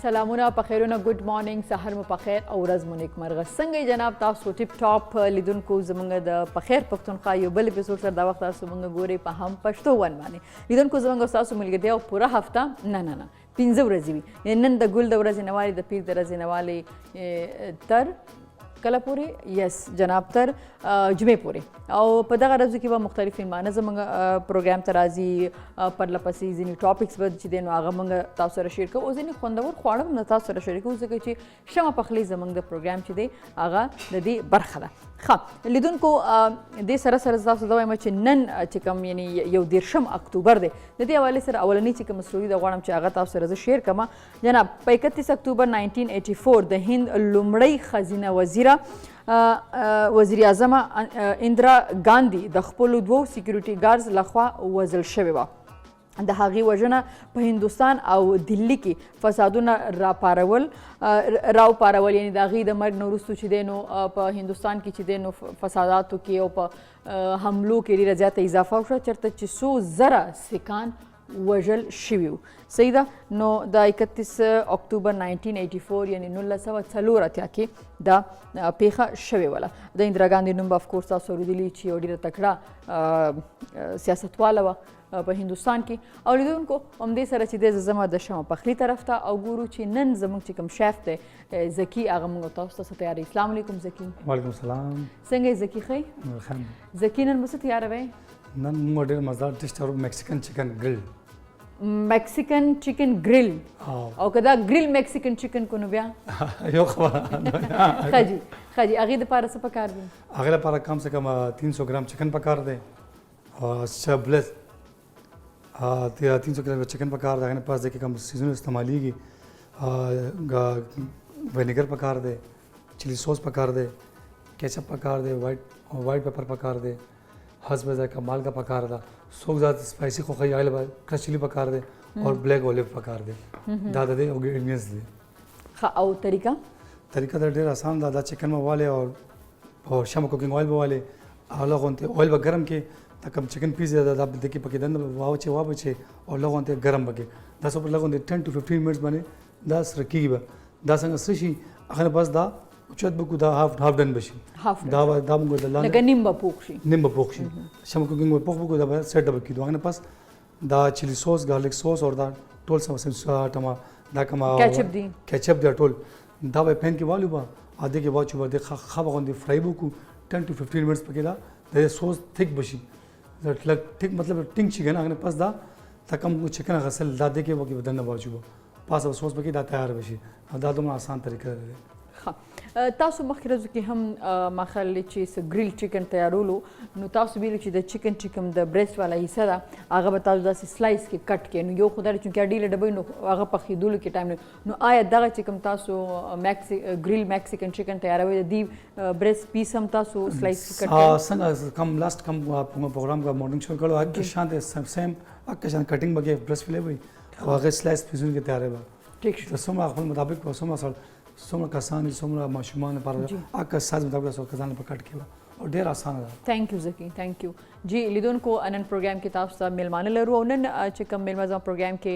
سلامونه په خیرونه ګډ مارنینګ سحر مو په خیر او ورځ مو نیکمرغه څنګه جناب تاسو ټیپ ټاپ لیدونکو زمونږ د په خیر پښتونخوا یو بل اپیزود سره دا وخت تاسو مونږ ګوري په هم پښتو ون باندې لیدونکو زمونږ تاسو ملګرتیا او پوره هفته نه 15 ورځې وي نن د ګل د ورځې نوالي د پیر د ورځې نوالي تر کله پورې یس جناب تر جمعې پورې او په دغه ورځو کې به مختلف فلمانه زموږ پروګرام ته راځي پرله پسې ځینې ټاپکس به چې دی نو هغه موږ تاسو سره شیر کوو او ځینې خوندور خواړه هم تاسو سره شریکوو ځکه چې شمع پخلی زموږ د پروګرام چې دی هغه د دې برخه ده ښه لیدونکو دې سره سره تاسو ته وایم چې نن چې کوم یعنی یو 13 اکتوبر دی د دې حوالې سره اولنۍ چې کوم سټوري د غواړم چې هغه تاسو سره زه شیر کړم جناب په 31 اکتوبر 1984 د هند لومړی ښځینه وزیره وزیر اعظم اندرا ګاندي د خپلو 2 سیکیورټي ګارډز لخوا وژل شوې وه د هغې وژنه په هندوستان او دلی کې فسادونه راوپارول یعنې د هغې د مرګ نه وروستو چې دی نو په هندوستان کې چې دی نو فساداتو کې او په حملو کې ډېره زیاته اضافه وشوه چېرته چې 100,000 سیکان وژل شوي وو صحیح ده نو د 31 اکتوبر 1984 یعنې 1984 کې دا پیښه شوې وله د اندرا ګاندي نوم به افکورس تاسو اورېدلي چې یو ډېره تکړه سیاستواله وه په هندوستان کې او لیدونکو همدې سره چې دی زما د شمع پخلي طرف ته او ګورو چې نن زموږ چې کوم شیف دی زکي هغه موږ تاسو ته تیاری السلام علیکم زکي وعلیکم السلام څنګه یې زکي ښه زکي نن به څه تیاروئ نن موږ ډېر مزدار ډش تیارو میکسیکن چکن ګرل میکسیکن چکن ګرل او که دا ګرل میکسیکن چکن کو نو بیا یو خبره ښه جي هغې دپاره څه پکار دي هغې لپاره کم سے کم 300 ګرام چکن پکار دی شبلس 300 ګرام چکن پکار دی هغې نه پاس دی کې کم سیزنونه استعمالیږي وینیګر پکار دی چلی سوس پکار دی کیچپ پکار دی وائٹ پیپر پکار دی حسب ذائقہ مالګه پکار ده څوک زیات سپایسي خوښوي هغې لپاره کرش چلی پکار دی اور بلیک اولیو پکار دی دا د دې انګریډینټس دي ښه او طریقه د ډېر آسان ده دا چکن به والې او شمع کوکنګ آیل به والې او لږ غوندې آیل به ګرم کړې دا کوم چکن پیس دی دا د کې پکې دننه به واچوي او لږ غوندې ګرم به کړې دا څه په لږ غوندې 10 to 15 منټس باندې دا سره کېږي به دا څنګه څه شي هغه بس دا اوچت به دا هاف ډن به شي دا موږ د لکه نیم به پوخ شي شمع کوکنګ به پوخ به دا به سیټ به کېدو هغه نه پس دا چلی سوس ګارلک سوس اور دا ټول دا کوم کیچپ دی ټول دا به پین کې والو به اده کې واچو به ښه به غوندې فرای به وکړو 10 to 15 منټس پکې دا د سوس تھک به شي لږ تھک مطلب ټینګ شي که نه هغه نه پس دا کوم چکن غسل دا دې کې به دننه واچو به پاسه سوس پکې دا تیار به شي دا دومره آسان طریقه ده تاسو مخکې ورځو کې هم ماخل چې څه ګریل چکن تیارولو نو تاسو ویلو چې د چکن چې کوم د بریسټ والا حصه ده هغه به تاسو داسې سلایس کې کټ کړئ نو یو خو دا چونکې ډېره ډبۍ نو هغه پخېدلو کې ټایم نو آیا دغه چې کوم تاسو ګریل میکسیکن چکن تیاروئ د دې بریسټ پیس هم تاسو سلایس کې کټ کړئ څنګه کم لاست کم پروګرام کا مارننګ شو کړو هغه شان سیم هغه شان کټینګ بګه بریسټ فلې وي او هغه سلایس پیسونه کې تیارې به ټیک شو څومره خپل مطابق په څومره کسان دي څومره ماشومان لپاره هغه ساز مطابق څو کسان په کټ کې او ډېر اسانه ده thank you Zaki thank you ji لیدونکو نن پروګرام کې تاسو ته میلمانه لرو او نن چې کوم میلمه زموږ پروګرام کې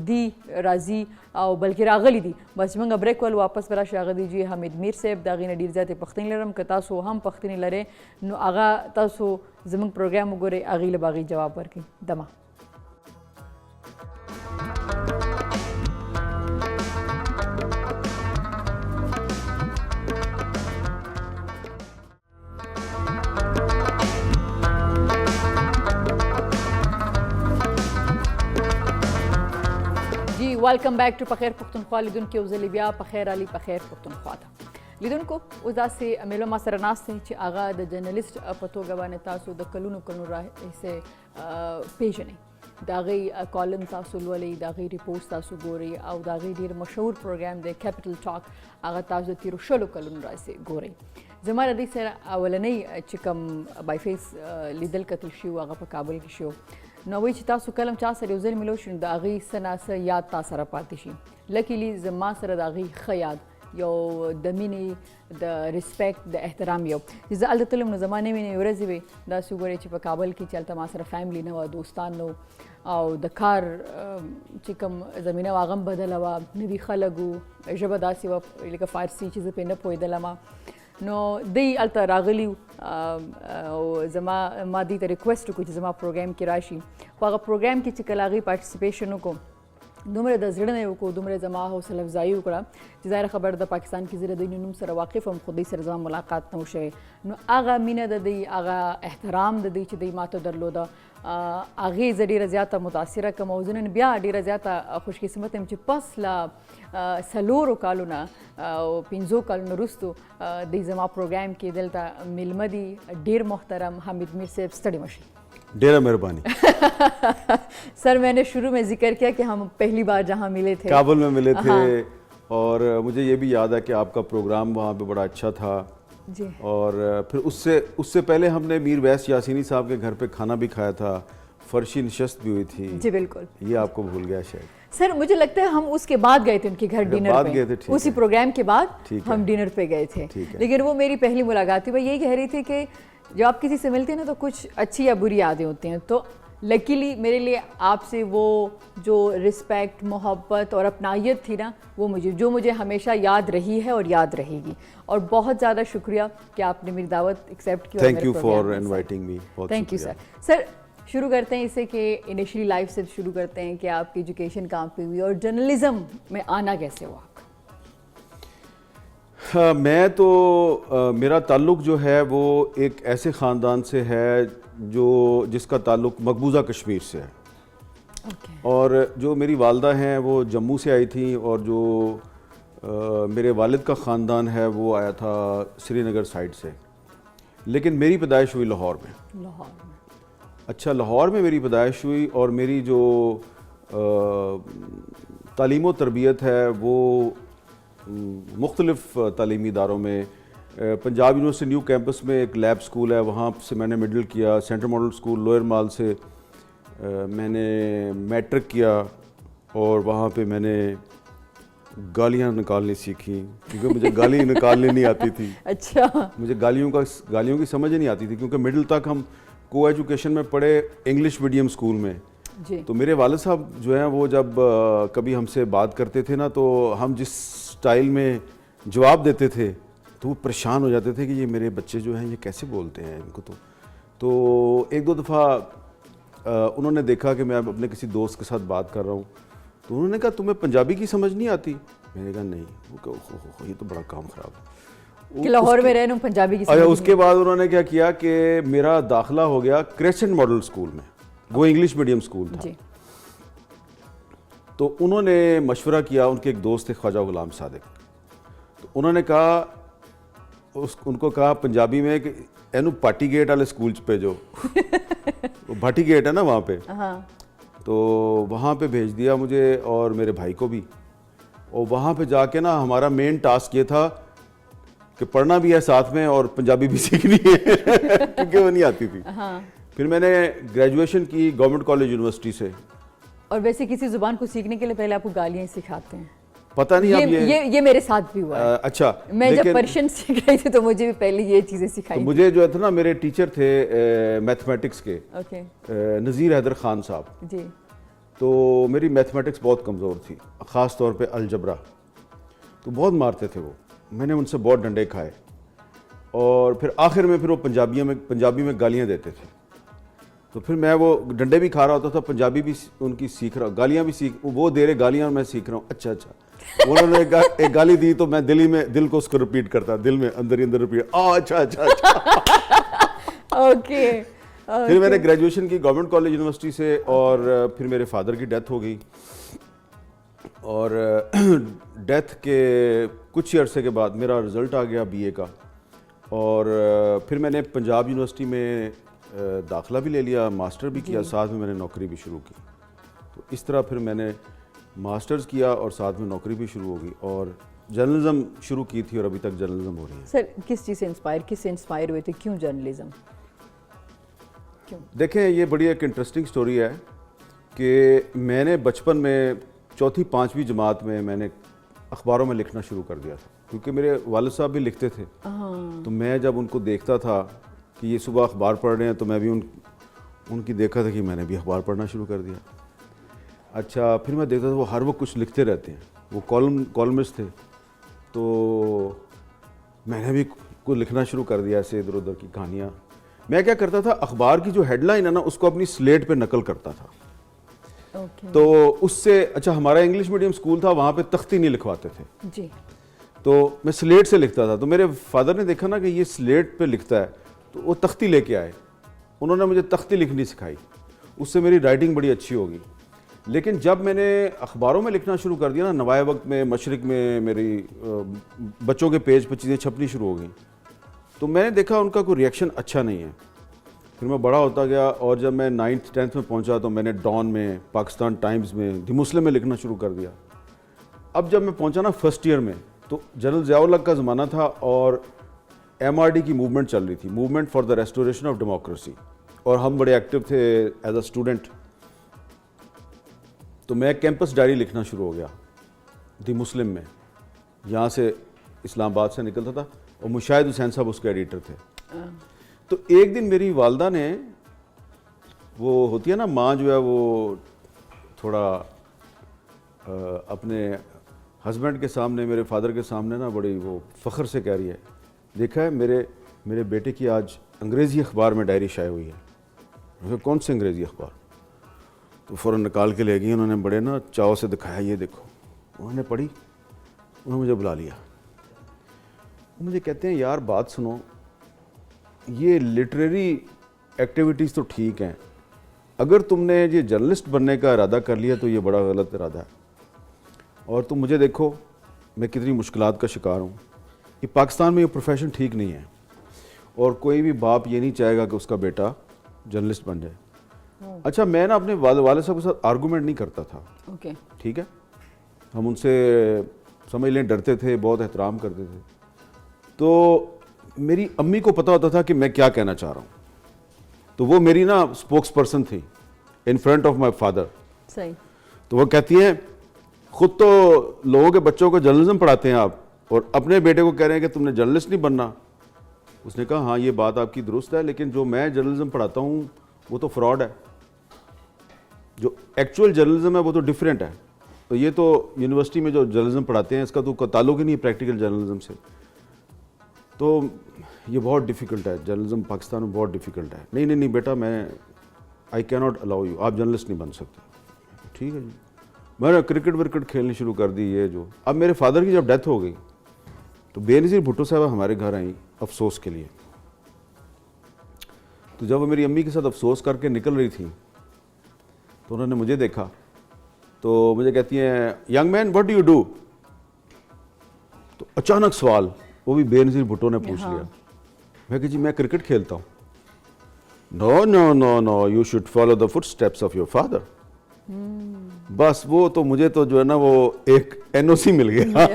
دی راځي او بلکې راغلي دي بس موږ بریک ول واپس به راشي هغه دی جی حمید میر صاحب د هغې نه ډېر زیاتې پوښتنې لرم که تاسو هم پوښتنې لرئ نو هغه تاسو زموږ پروګرام وګورئ هغې له به هغې جواب ورکړئ دمه ویلکم بیک ټو په خیر پښتونخوا لیدونکي یو ځلې بیا په خیر علي په خیر پښتونخوا ته لیدونکو اوس داسې میلمه ما سره ناست دی چې هغه د جرنلیسټ په توګه باندې تاسو د کلونو راهیسې پیژنئ د هغې کالم تاسو لولئ د هغې ریپورټس تاسو ګورئ او د هغې ډېر مشهور پروګرام دی کیپټل ټاک هغه تاسو د تېرو 20 کلونو راهیسې ګورئ زما د دې سره اولنۍ چې کوم بای فیس لیدل کتل شي هغه په کابل کې شو نو وایي چې تاسو کله هم چا سره یو ځل میلو شي نو د هغې څه نه څه یاد تا سره پاتې شي لکیلي زما سره د هغې ښه یاد یو د مینې د ریسپیکټ د احترام یو چې زه هلته تلم نو زما نوې نوې ورځې وې داسې وګورئ چې په کابل کې چې هلته ما سره فیملی نه وه دوستان نه او د کار چې کوم زمینه وه هغه هم بدله وه نوي خلک وو ژبه داسې وه لکه فارسي چې زه پرې نه پوهېدلم نو دوی هلته راغلي او ما دوی ته ریکویسټ وکړو چې زما پروګرام کې راشي په هغه پروګرام کې چې کله هغوی پارټیسپیشن وکړو دومره د زړه نه یې وکړو دومره زما حوصله افزایي وکړه چې ظاهره خبر د پاکستان کې زه د دوی نوم سره واقف هم خو دوی سره زما ملاقات نه و شوی نو هغه مینه د دوی هغه احترام د دوی چې دوی ماته درلوده هغې زه ډېره زیاته متاثره کړم او زه نن بیا ډېره زیاته خوش قسمت یم چې پس له 4 کالو نه او 5 کالو نه وروستو دوی زما پروګرام کې دلته میلمه دي ډېر محترم حمید میر صاحب ستړي مشي ڈیرا مہربانی سر میں نے شروع میں ذکر کیا کہ ہم پہلی بار جہاں ملے تھے کابل میں ملے تھے اور مجھے یہ بھی یاد ہے کہ آپ کا پروگرام وہاں پہ بڑا اچھا تھا جی اور پھر اس سے پہلے ہم نے میر ویس یاسینی صاحب کے گھر پہ کھانا بھی کھایا تھا فرشی نشست بھی ہوئی تھی جی بالکل یہ آپ کو بھول گیا شاید سر مجھے لگتا ہے ہم اس کے بعد گئے تھے ان کے گھر ڈنر پہ اسی پروگرام کے بعد ہم ڈنر پہ گئے تھے لیکن وہ میری پہلی ملاقات تھی میں یہی کہہ رہی تھی کہ جب آپ کسی سے ملتے ہیں نا تو کچھ اچھی یا بری یادیں ہوتی ہیں تو لکیلی میرے لیے آپ سے وہ جو رسپیکٹ محبت اور اپنائیت تھی نا وہ مجھے ہمیشہ یاد رہی ہے اور یاد رہے گی اور بہت زیادہ شکریہ کہ آپ نے میری دعوت ایکسیپٹ کی thank you for inviting me thank you sir شروع کرتے ہیں اسے کہ انیشلی لائف سے شروع کرتے ہیں کہ آپ کی ایجوکیشن کہاں پہ ہوئی اور جرنلزم میں آنا کیسے ہوا میں تو میرا تعلق جو ہے وہ ایک ایسے خاندان سے ہے جس کا تعلق مقبوضہ کشمیر سے ہے اور جو میری والدہ ہیں وہ جموں سے آئی تھیں اور جو میرے والد کا خاندان ہے وہ آیا تھا سری نگر سائڈ سے لیکن میری پیدائش ہوئی لاہور میں اچھا لاہور میں میری پیدائش ہوئی اور میری جو تعلیم و تربیت ہے وہ مختلف تعلیمی اداروں میں پنجاب یونیورسٹی نیو کیمپس میں ایک لیب سکول ہے وہاں سے میں نے مڈل کیا سینٹرل ماڈل سکول لوئر مال سے میں نے میٹرک کیا اور وہاں پہ میں نے گالیاں نکالنی سیکھی کیونکہ مجھے گالی نکالنی نہیں آتی تھی اچھا مجھے گالیوں کی سمجھ نہیں آتی تھی کیونکہ مڈل تک ہم کو ایجوکیشن میں پڑھے انگلش میڈیم سکول میں تو میرے والد صاحب جو ہیں وہ جب کبھی ہم سے بات کرتے تھے نا تو ہم جس سٹائل میں جواب دیتے تھے تو وہ پریشان ہو جاتے تھے کہ یہ میرے بچے جو ہیں یہ کیسے بولتے ہیں ان کو تو ایک دو دفعہ انہوں نے دیکھا کہ میں اپنے کسی دوست کے ساتھ بات کر رہا ہوں تو انہوں نے کہا تمہیں پنجابی کی سمجھ نہیں آتی میں نے کہا نہیں وہ کہ یہ تو بڑا کام خراب ہے کہ لاہور میں رہے پنجابی کی سمجھ اس کے بعد انہوں نے کیا کیا کہ میرا داخلہ ہو گیا کریسنٹ ماڈل سکول میں وہ انگلش میڈیم سکول تھا تو انہوں نے مشورہ کیا ان کے ایک دوست تھے خواجہ غلام صادق تو انہوں نے کہا ان کو کہا پنجابی میں کہ اینو پاٹی گیٹ والے سکول بھیجو وہ بھاٹی گیٹ ہے نا وہاں پہ تو وہاں پہ بھیج دیا مجھے اور میرے بھائی کو بھی اور وہاں پہ جا کے نا ہمارا مین ٹاسک یہ تھا کہ پڑھنا بھی ہے ساتھ میں اور پنجابی بھی سیکھنی ہے کیونکہ وہ نہیں آتی تھی پھر میں نے گریجویشن کی گورنمنٹ کالج یونیورسٹی سے اور ویسے کسی زبان کو سیکھنے کے لیے پہلے آپ کو گالیاں سکھاتے ہیں پتہ نہیں اب یہ میرے ساتھ بھی ہوا ہے اچھا میں جب پرشین سیکھ رہی تھی تو مجھے بھی پہلے یہ چیزیں سکھائی مجھے جو تھا نا میرے ٹیچر تھے میتھمیٹکس کے نذیر حیدر خان صاحب جی تو میری میتھمیٹکس بہت کمزور تھی خاص طور پہ الجبرا تو بہت مارتے تھے وہ میں نے ان سے بہت ڈنڈے کھائے اور پھر آخر میں پھر وہ پنجابی میں گالیاں دیتے تھے تو پھر میں وہ ڈنڈے بھی کھا رہا ہوتا تھا پنجابی بھی ان کی سیکھ رہا گالیاں بھی وہ دے رہے گالیاں میں سیکھ رہا ہوں اچھا انہوں نے ایک گالی دی تو میں دل کو اس کو ریپیٹ کرتا دل میں اندر ہی اندر ریپیٹ اچھا اوکے پھر میں نے گریجویشن کی گورنمنٹ کالج یونیورسٹی سے اور پھر میرے فادر کی ڈیتھ ہو گئی اور ڈیتھ کے کچھ ہی عرصے کے بعد میرا رزلٹ آ گیا بی اے کا اور پھر میں نے پنجاب یونیورسٹی میں داخلہ بھی لے لیا ماسٹر بھی کیا ساتھ میں نے نوکری بھی شروع کی تو اس طرح پھر میں نے ماسٹرز کیا اور ساتھ میں نوکری بھی شروع ہو گئی اور جرنلزم شروع کی تھی اور ابھی تک جرنلزم ہو رہی ہے سر کس چیز سے انسپائر ہوئے تھے کیوں جرنلزم دیکھیں یہ بڑی ایک انٹرسٹنگ سٹوری ہے کہ میں نے بچپن میں 4th 5ویں جماعت میں نے اخباروں میں لکھنا شروع کر دیا تھا کیونکہ میرے والد صاحب بھی لکھتے تھے, تو میں جب ان کو دیکھتا تھا کہ یہ صبح اخبار پڑھ رہے ہیں تو میں بھی ان کی دیکھا تھا کہ میں نے بھی اخبار پڑھنا شروع کر دیا. اچھا پھر میں دیکھتا تھا وہ ہر وقت کچھ لکھتے رہتے ہیں, وہ کالمسٹ تھے, تو میں نے بھی کچھ لکھنا شروع کر دیا ایسے ادھر ادھر کی کہانیاں. میں کیا کرتا تھا, اخبار کی جو ہیڈ لائن ہے نا اس کو اپنی سلیٹ پہ نقل کرتا تھا. تو اس سے, اچھا ہمارا انگلش میڈیم اسکول تھا, وہاں پہ تختی نہیں لکھواتے تھے جی, تو میں سلیٹ سے لکھتا تھا. تو میرے فادر نے دیکھا نا کہ یہ سلیٹ پہ لکھتا ہے, تو وہ تختی لے کے آئے, انہوں نے مجھے تختی لکھنی سکھائی, اس سے میری رائٹنگ بڑی اچھی ہوگی. لیکن جب میں نے اخباروں میں لکھنا شروع کر دیا نا, نوائے وقت میں, مشرق میں, میری بچوں کے پیج پہ چیزیں چھپنی شروع ہو گئیں, تو میں نے دیکھا ان کا کوئی ریئیکشن اچھا نہیں ہے. پھر میں بڑا ہوتا گیا, اور جب میں 9th 10th میں پہنچا تو میں نے ڈان میں, پاکستان ٹائمز میں, دی مسلم میں لکھنا شروع کر دیا. اب جب میں پہنچا نا فرسٹ ایئر میں, تو جنرل ضیاء الحق کا زمانہ تھا اور MRD کی موومنٹ چل رہی تھی, movement for the restoration of democracy, اور ہم بڑے ایکٹیو تھے ایز اے اسٹوڈنٹ. تو میں کیمپس ڈائری لکھنا شروع ہو گیا دی مسلم میں, یہاں سے اسلام آباد سے نکلتا تھا, اور مشاہد حسین صاحب اس کے ایڈیٹر تھے. تو ایک دن میری والدہ نے, وہ ہوتی ہے نا ماں جو ہے وہ تھوڑا اپنے ہسبینڈ کے سامنے, میرے فادر کے سامنے نا بڑی وہ فخر سے کہہ رہی ہے, دیکھا ہے میرے بیٹے کی آج انگریزی اخبار میں ڈائری شائع ہوئی ہے. کون سے انگریزی اخبار؟ تو فوراً نکال کے لے گئی, انہوں نے بڑے نا چاؤ سے دکھایا, یہ دیکھو. انہوں نے پڑھی, انہوں نے مجھے بلا لیا, مجھے کہتے ہیں یار بات سنو, یہ لٹریری ایکٹیویٹیز تو ٹھیک ہیں, اگر تم نے یہ جرنلسٹ بننے کا ارادہ کر لیا تو یہ بڑا غلط ارادہ ہے. اور تم مجھے دیکھو میں کتنی مشکلات کا شکار ہوں. یہ پاکستان میں یہ پروفیشن ٹھیک نہیں ہے, اور کوئی بھی باپ یہ نہیں چاہے گا کہ اس کا بیٹا جرنلسٹ بن جائے. اچھا میں نا اپنے والد صاحب کے ساتھ آرگومنٹ نہیں کرتا تھا, ٹھیک ہے, ہم ان سے سمجھ لیں ڈرتے تھے, بہت احترام کرتے تھے. تو میری امی کو پتہ ہوتا تھا کہ میں کیا کہنا چاہ رہا ہوں, تو وہ میری نا اسپوکس پرسن تھی in front of my father. صحیح. تو وہ کہتی ہیں خود تو لوگوں کے بچوں کو جرنلزم پڑھاتے ہیں آپ, اور اپنے بیٹے کو کہہ رہے ہیں کہ تم نے جرنلسٹ نہیں بننا. اس نے کہا ہاں یہ بات آپ کی درست ہے, لیکن جو میں جرنلزم پڑھاتا ہوں وہ تو فراڈ ہے, جو ایکچوئل جرنلزم ہے وہ تو ڈیفرنٹ ہے. تو یہ تو یونیورسٹی میں جو جرنلزم پڑھاتے ہیں اس کا تو تعلق ہی نہیں ہے پریکٹیکل جرنلزم سے. تو یہ بہت ڈیفیکلٹ ہے, جرنلزم پاکستان میں بہت ڈیفیکلٹ ہے. نہیں بیٹا, میں آئی کی ناٹ الاؤ یو, آپ جرنلسٹ نہیں بن سکتے. ٹھیک ہے جی. میں نے کرکٹ کھیلنی شروع کر دی. یہ جو اب میرے فادر کی جب ڈیتھ ہو گئی تو بے نظیر بھٹو صاحبہ ہمارے گھر آئیں افسوس کے لیے. تو جب وہ میری امی کے ساتھ افسوس کر کے نکل رہی تھی تو انہوں نے مجھے دیکھا, تو مجھے کہتی ہیں young man what do you do. تو اچانک سوال وہ بھی بے نظیر بھٹو نے پوچھ لیا. میں کہ جی میں کرکٹ کھیلتا ہوں. No no no no you should follow the footsteps of your father. بس وہ تو مجھے تو جو ہے نا وہ ایک NOC مل گیا.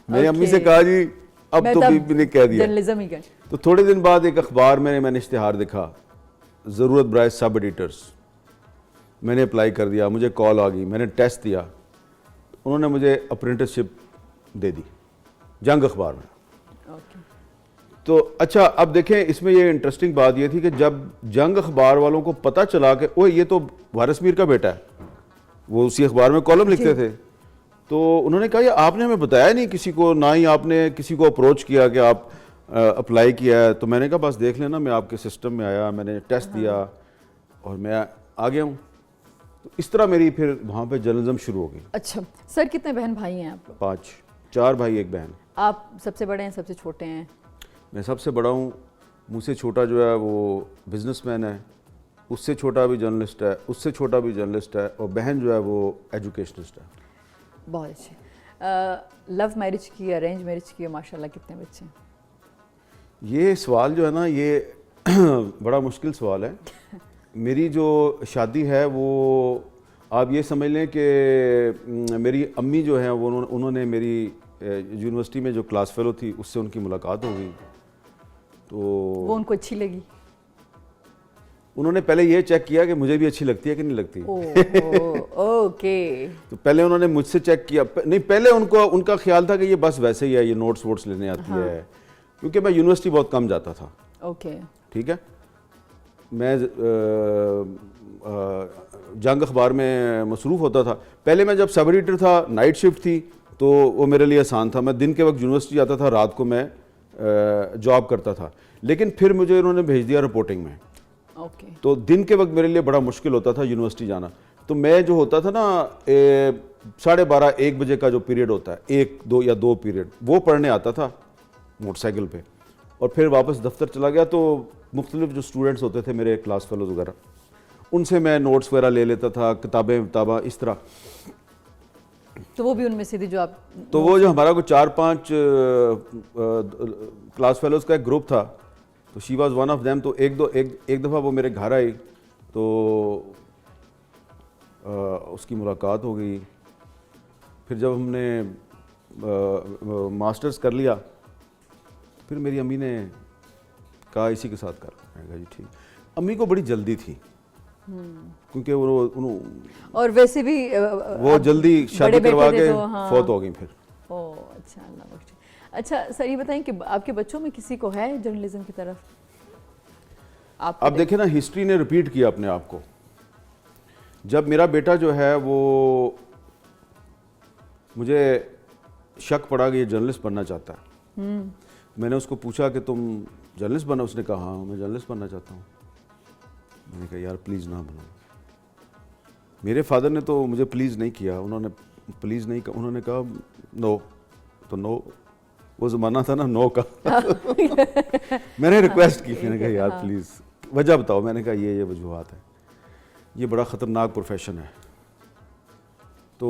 میں نے امی سے کہا جی اب تو بھی نے کہہ دیا. تو تھوڑے دن بعد ایک اخبار میں نے اشتہار دیکھا, ضرورت برائے سب ایڈیٹرز. میں نے اپلائی کر دیا, مجھے کال آ گئی, میں نے ٹیسٹ دیا, انہوں نے مجھے اپرینٹسشپ دے دی جنگ اخبار میں. تو اچھا اب دیکھیں اس میں یہ انٹرسٹنگ بات یہ تھی کہ جب جنگ اخبار والوں کو پتہ چلا کہ اوہ یہ تو وارث میر کا بیٹا ہے, وہ اسی اخبار میں کالم لکھتے تھے, تو انہوں نے کہا یہ آپ نے ہمیں بتایا نہیں کسی کو, نہ ہی آپ نے کسی کو اپروچ کیا کہ آپ اپلائی کیا ہے. تو میں نے کہا بس دیکھ لینا, میں آپ کے سسٹم میں آیا, میں نے ٹیسٹ دیا اور میں آ گیا ہوں. تو اس طرح میری پھر وہاں پہ جرنلزم شروع ہو گئی. اچھا سر, کتنے بہن بھائی ہیں آپ لوگ؟ 5, 4 بھائی 1 بہن. آپ سب سے بڑے ہیں, سب سے چھوٹے ہیں؟ میں سب سے بڑا ہوں, مجھ سے چھوٹا جو ہے وہ بزنس مین ہے, اس سے چھوٹا بھی جرنلسٹ ہے, اس سے چھوٹا بھی جرنلسٹ ہے, اور بہن جو ہے وہ ایجوکیشنسٹ ہے. بہت اچھے. لو میرج کی, ارینج میرج کی, ماشاء اللہ کتنے بچے ہیں؟ یہ سوال جو ہے نا یہ بڑا مشکل سوال ہے. میری جو شادی ہے وہ آپ یہ سمجھ لیں کہ میری امی جو ہیں وہ انہوں نے میری یونیورسٹی میں جو کلاس فیلو تھی اس سے ان کی ملاقات ہو گئی, تو وہ ان کو اچھی لگی. انہوں نے پہلے یہ چیک کیا کہ مجھے بھی اچھی لگتی ہے کہ نہیں لگتی. اوکے. تو پہلے انہوں نے مجھ سے چیک کیا, نہیں پہلے ان کا خیال تھا کہ یہ بس ویسے ہی ہے, یہ نوٹس ووٹس لینے آتی ہے, کیونکہ میں یونیورسٹی بہت کم جاتا تھا. اوکے. ٹھیک ہے, میں جنگ اخبار میں مصروف ہوتا تھا. پہلے میں جب سب ایڈیٹر تھا, نائٹ شفٹ تھی, تو وہ میرے لیے آسان تھا. میں دن کے وقت یونیورسٹی جاتا تھا, رات کو میں جاب کرتا تھا. لیکن پھر مجھے انہوں نے بھیج دیا رپورٹنگ میں. تو دن کے وقت میرے لیے بڑا مشکل ہوتا تھا یونیورسٹی جانا. تو میں جو ہوتا تھا نا 12:30 1 بجے کا جو پیریڈ ہوتا ہے, 1 2 یا 2 پیریڈ, وہ پڑھنے آتا تھا موٹر سائیکل پہ, اور پھر واپس دفتر چلا گیا. تو مختلف جو اسٹوڈنٹس ہوتے تھے میرے کلاس فیلوز وغیرہ, ان سے میں نوٹس وغیرہ لے لیتا تھا, کتابیں اس طرح. تو وہ بھی ان میں سے تھی جو آپ, تو وہ جو ہمارا کوئی 4-5 کلاس فیلوز کا ایک گروپ تھا, تو she was one of them. تو ایک دفعہ وہ میرے گھر آئی, تو اس کی ملاقات ہو گئی. پھر جب ہم نے ماسٹرز کر لیا, پھر میری امی نے کہا اسی کے ساتھ کر. میں نے کہا جی ٹھیک. امی کو بڑی جلدی تھی, کیونکہ انہوں اور ویسے بھی وہ جلدی شادی کروا کے فوت ہو گئی پھر. اچھا, اللہ بخشے. اچھا سر, یہ بتائیں کہ آپ کے بچوں میں کسی کو ہے جرنلزم کی طرف؟ آپ دیکھیں نا, ہسٹری نے ریپیٹ کیا اپنے آپ کو. جب میرا بیٹا جو ہے وہ, مجھے شک پڑا کہ یہ جرنلسٹ بننا چاہتا ہے. میں نے اس کو پوچھا کہ تم جرنلسٹ بنا؟ اس نے کہا ہاں میں جرنلسٹ بننا چاہتا ہوں. میں نے کہا یار پلیز نہ بنو. میرے فادر نے تو مجھے پلیز نہیں کیا, انہوں نے کہا نو. تو نو, وہ زمانہ تھا نا نو کا. میں نے ریکویسٹ کی, میں نے کہا یار پلیز وجہ بتاؤ. میں نے کہا یہ وجوہات ہے, یہ بڑا خطرناک پروفیشن ہے. تو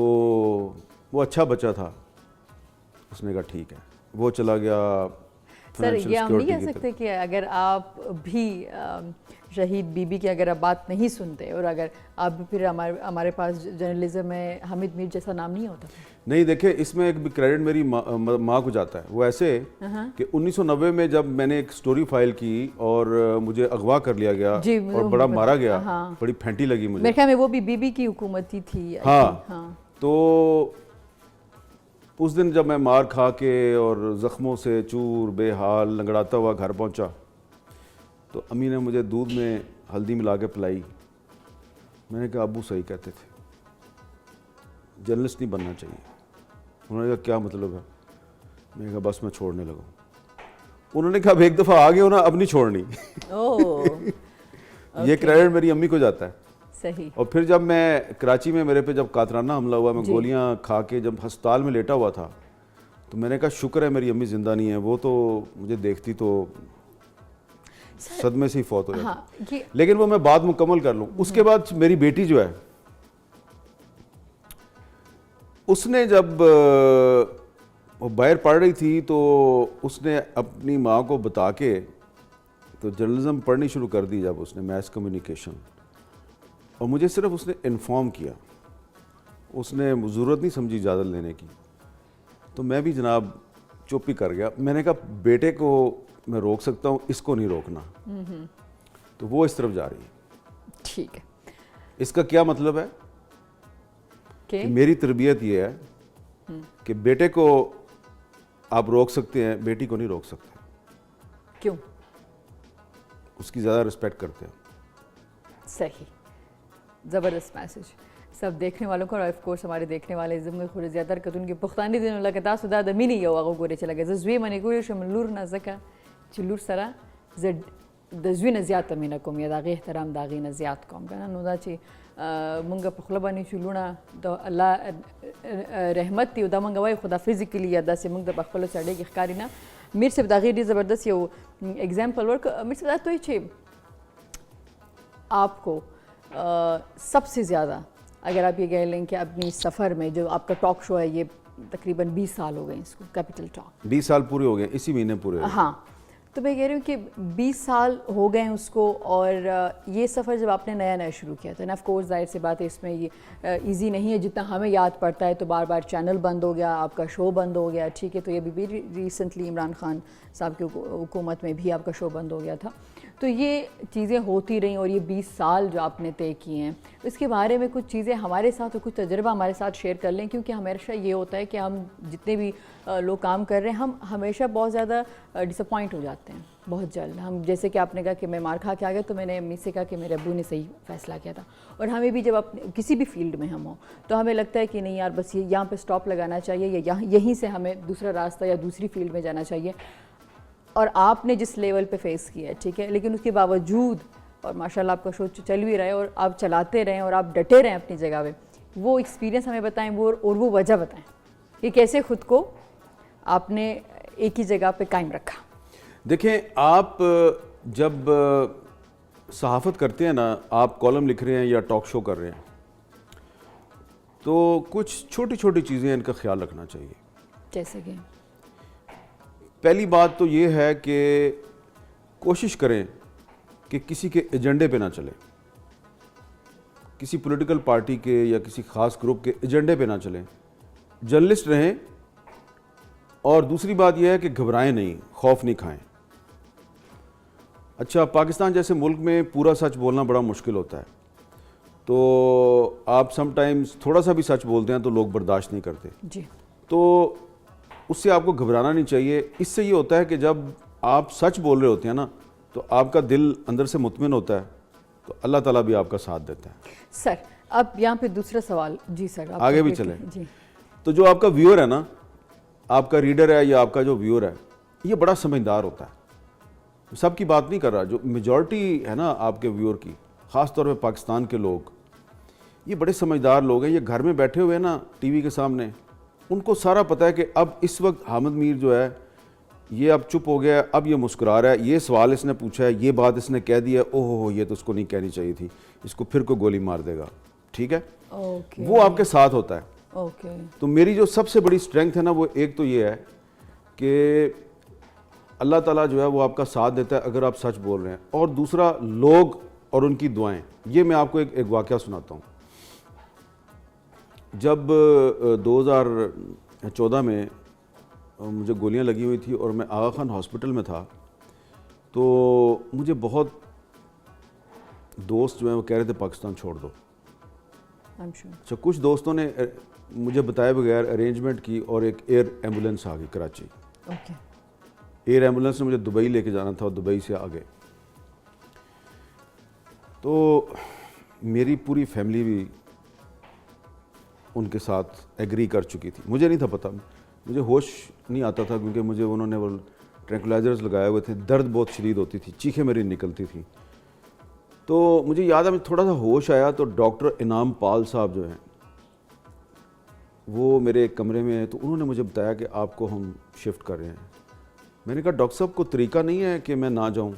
وہ اچھا بچہ تھا, اس نے کہا ٹھیک ہے. وہ چلا گیا. سر یہ ہم نہیں کہہ سکتے کہ اگر آپ بھی شہید بی بی کی اگر آپ بات نہیں سنتے, اور اگر آپ بھی پھر ہمارے پاس جرنلزم میں حامد میر جیسا نام نہیں ہوتا؟ نہیں دیکھیں, اس میں ایک بھی کریڈٹ میری ماں کو جاتا ہے. وہ ایسے کہ 1990 میں جب میں نے ایک سٹوری فائل کی اور مجھے اغوا کر لیا گیا اور بڑا مارا گیا, بڑی پھینٹی لگی مجھے. میرے خیال میں وہ بھی بی بی کی حکومت ہی تھی. ہاں, تو اس دن جب میں مار کھا کے اور زخموں سے چور بے حال لنگڑاتا ہوا گھر پہنچا, تو امی نے مجھے دودھ میں ہلدی ملا کے پلائی. میں نے کہا ابو صحیح کہتے تھے, جرنلسٹ نہیں بننا چاہیے. انہوں نے کہا کیا مطلب ہے؟ میں نے کہا بس میں چھوڑنے لگا. انہوں نے کہا اب ایک دفعہ آ گئے ہو نا, اب نہیں چھوڑنی. یہ کریڈٹ میری امی کو جاتا ہے. صحیح. اور پھر جب میں کراچی میں میرے پہ جب قاتلانہ حملہ ہوا, میں گولیاں کھا کے جب ہسپتال میں لیٹا ہوا تھا, تو میں نے کہا شکر ہے میری امی زندہ نہیں ہے. وہ تو مجھے دیکھتی تو صدمے سے ہی فوت ہو جاتی. لیکن وہ میں بات مکمل کر لوں. اس کے بعد میری بیٹی جو ہے, اس نے جب وہ باہر پڑھ رہی تھی, تو اس نے اپنی ماں کو بتا کے تو جرنلزم پڑھنی شروع کر دی. جب اس نے میس کمیونیکیشن, اور مجھے صرف اس نے انفارم کیا, اس نے ضرورت نہیں سمجھی اجازت لینے کی. تو میں بھی جناب چپ ہی کر گیا. میں نے کہا بیٹے کو میں روک سکتا ہوں, اس کو نہیں روکنا. تو وہ اس طرف جا رہی ہے. ٹھیک ہے. اس کا کیا مطلب ہے کہ میری تربیت یہ ہے کہ بیٹے کو آپ روک سکتے ہیں, بیٹی کو نہیں روک سکتے. کیوں؟ اس کی زیادہ رسپیکٹ کرتے ہیں. صحیح, زبردست میسج سب دیکھنے والوں کو, اور آف کورس ہمارے دیکھنے والے زموږ خو زیاتره کتونکو پښتانه دي, نو لکه تاسو دا د مینې یو هغه ګورئ چې لکه زه زوی منې ګورې شم لور نه, ځکه چې لور سره زه د زوی نه زیاته مینه کوم یا د هغې احترام د هغې نه زیات کوم که نه. نو دا چې مونږ په خوله باندې چې لوڼه د الله رحمت دی, او دا مونږ وایو, خو دا فزیکلي یا داسې مونږ د خپلو سړی کې ښکاري نه. میر صاحب د هغې ډېر زبردست یو اگزامپل ورکړ. میر صاحب دا ته چې آپ کو سب سے زیادہ اگر آپ یہ کہہ لیں کہ اپنی سفر میں جو آپ کا ٹاک شو ہے, یہ تقریباً 20 سال ہو گئے اس کو, کیپٹل ٹاک 20 سال پورے ہو گئے, اسی مہینے پورے ہو گئے. ہاں, تو میں کہہ رہی ہوں کہ 20 سال ہو گئے ہیں اس کو, اور یہ سفر جب آپ نے نیا نیا شروع کیا تھا نا, آف کورس ظاہر سی بات ہے اس میں یہ ایزی نہیں ہے جتنا ہمیں یاد پڑتا ہے, تو بار بار چینل بند ہو گیا, آپ کا شو بند ہو گیا, ٹھیک ہے, تو یہ بھی ریسنٹلی عمران خان صاحب کی حکومت میں بھی آپ کا شو بند ہو گیا تھا, تو یہ چیزیں ہوتی رہیں, اور یہ 20 سال جو آپ نے طے کیے ہیں اس کے بارے میں کچھ چیزیں ہمارے ساتھ اور کچھ تجربہ ہمارے ساتھ شیئر کر لیں, کیونکہ ہمیشہ یہ ہوتا ہے کہ ہم جتنے بھی لوگ کام کر رہے ہیں ہم ہمیشہ بہت زیادہ ڈسپوائنٹ ہو جاتے ہیں بہت جلد. ہم جیسے کہ آپ نے کہا کہ میں مار کھا کے آ گیا, تو میں نے امی سے کہا کہ میرے ابو نے صحیح فیصلہ کیا تھا, اور ہمیں بھی جب کسی بھی فیلڈ میں ہم ہوں تو ہمیں لگتا ہے کہ نہیں یار بس یہ یہاں پہ سٹاپ لگانا چاہیے, یا یہیں سے ہمیں دوسرا راستہ یا دوسری فیلڈ میں جانا چاہیے. اور آپ نے جس لیول پہ فیس کیا ہے, ٹھیک ہے, لیکن اس کے باوجود, اور ماشاء اللہ آپ کا شو چل بھی رہے اور آپ چلاتے رہیں اور آپ ڈٹے رہیں اپنی جگہ پہ, وہ ایکسپیرینس ہمیں بتائیں, وہ اور وہ وجہ بتائیں کہ کیسے خود کو آپ نے ایک ہی جگہ پہ قائم رکھا. دیکھیں, آپ جب صحافت کرتے ہیں نا, آپ کالم لکھ رہے ہیں یا ٹاک شو کر رہے ہیں, تو کچھ چھوٹی چھوٹی چیزیں ان کا خیال رکھنا چاہیے. جیسے کہ پہلی بات تو یہ ہے کہ کوشش کریں کہ کسی کے ایجنڈے پہ نہ چلیں, کسی پولیٹیکل پارٹی کے یا کسی خاص گروپ کے ایجنڈے پہ نہ چلیں, جرنلسٹ رہیں. اور دوسری بات یہ ہے کہ گھبرائیں نہیں, خوف نہیں کھائیں. اچھا, پاکستان جیسے ملک میں پورا سچ بولنا بڑا مشکل ہوتا ہے, تو آپ سم ٹائمز تھوڑا سا بھی سچ بولتے ہیں تو لوگ برداشت نہیں کرتے جی, تو اس سے آپ کو گھبرانا نہیں چاہیے. اس سے یہ ہوتا ہے کہ جب آپ سچ بول رہے ہوتے ہیں نا, تو آپ کا دل اندر سے مطمئن ہوتا ہے, تو اللہ تعالیٰ بھی آپ کا ساتھ دیتا ہے. سر اب یہاں پہ دوسرا سوال. جی سر, آگے بھی چلیں. جی, تو جو آپ کا ویور ہے نا, آپ کا ریڈر ہے یا آپ کا جو ویور ہے, یہ بڑا سمجھدار ہوتا ہے. سب کی بات نہیں کر رہا, جو میجورٹی ہے نا آپ کے ویور کی, خاص طور پہ پاکستان کے لوگ, یہ بڑے سمجھدار لوگ ہیں. یہ گھر میں بیٹھے ہوئے ہیں نا ٹی وی کے سامنے, ان کو سارا پتہ ہے کہ اب اس وقت حامد میر جو ہے یہ اب چپ ہو گیا ہے, اب یہ مسکرا رہا ہے, یہ سوال اس نے پوچھا ہے, یہ بات اس نے کہہ دی ہے, اوہ یہ تو اس کو نہیں کہنی چاہیے تھی, اس کو پھر کو گولی مار دے گا, ٹھیک ہے. وہ آپ کے ساتھ ہوتا ہے. تو میری جو سب سے بڑی اسٹرینگتھ ہے نا, وہ ایک تو یہ ہے کہ اللہ تعالیٰ جو ہے وہ آپ کا ساتھ دیتا ہے اگر آپ سچ بول رہے ہیں, اور دوسرا لوگ اور ان کی دعائیں. یہ میں آپ کو ایک واقعہ سناتا ہوں. جب 2014 میں مجھے گولیاں لگی ہوئی تھی اور میں آغا خان ہاسپٹل میں تھا, تو مجھے بہت دوست جو ہیں وہ کہہ رہے تھے پاکستان چھوڑ دو. اچھا, کچھ دوستوں نے مجھے بتائے بغیر ارینجمنٹ کی اور ایک ایئر ایمبولینس آ گئی کراچی. ایئر ایمبولینس نے مجھے دبئی لے کے جانا تھا, اور دبئی سے آگے. تو میری پوری فیملی بھی ان کے ساتھ ایگری کر چکی تھی. مجھے نہیں تھا پتہ, مجھے ہوش نہیں آتا تھا, کیونکہ مجھے انہوں نے وہ ٹرینکولائزرز لگائے ہوئے تھے, درد بہت شدید ہوتی تھی, چیخیں میری نکلتی تھیں. تو مجھے یاد ہے مجھے تھوڑا سا ہوش آیا, تو ڈاکٹر انعام پال صاحب جو ہیں وہ میرے ایک کمرے میں ہیں, تو انہوں نے مجھے بتایا کہ آپ کو ہم شفٹ کر رہے ہیں. میں نے کہا ڈاکٹر صاحب کو طریقہ نہیں ہے کہ میں نہ جاؤں؟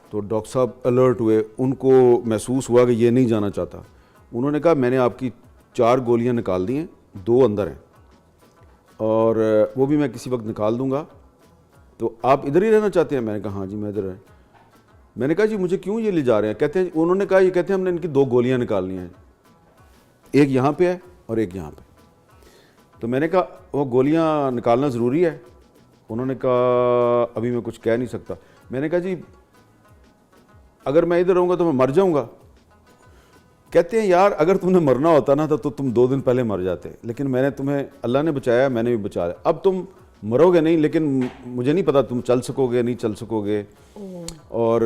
تو ڈاکٹر صاحب الرٹ ہوئے, ان کو محسوس ہوا کہ یہ نہیں جانا چاہتا. انہوں نے کہا میں نے آپ کی 4 گولیاں نکال دی ہیں, 2 اندر ہیں, اور وہ بھی میں کسی وقت نکال دوں گا, تو آپ ادھر ہی رہنا چاہتے ہیں؟ میں نے کہا ہاں جی میں ادھر ہے. میں نے کہا جی مجھے کیوں یہ لے جا رہے ہیں؟ کہتے ہیں, انہوں نے کہا یہ کہتے ہیں ہم نے ان کی 2 گولیاں نکالنی ہیں, ایک یہاں پہ ہے اور ایک یہاں پہ. تو میں نے کہا وہ گولیاں نکالنا ضروری ہے؟ انہوں نے کہا ابھی میں کچھ کہہ نہیں سکتا. میں نے کہا جی اگر میں ادھر رہوں گا تو میں مر جاؤں گا. کہتے ہیں یار اگر تم نے مرنا ہوتا نا تو تم 2 دن پہلے مر جاتے, لیکن میں نے تمہیں, اللہ نے بچایا, میں نے بھی بچایا. اب تم مرو گے نہیں, لیکن مجھے نہیں پتا تم چل سکو گے نہیں چل سکو گے, اور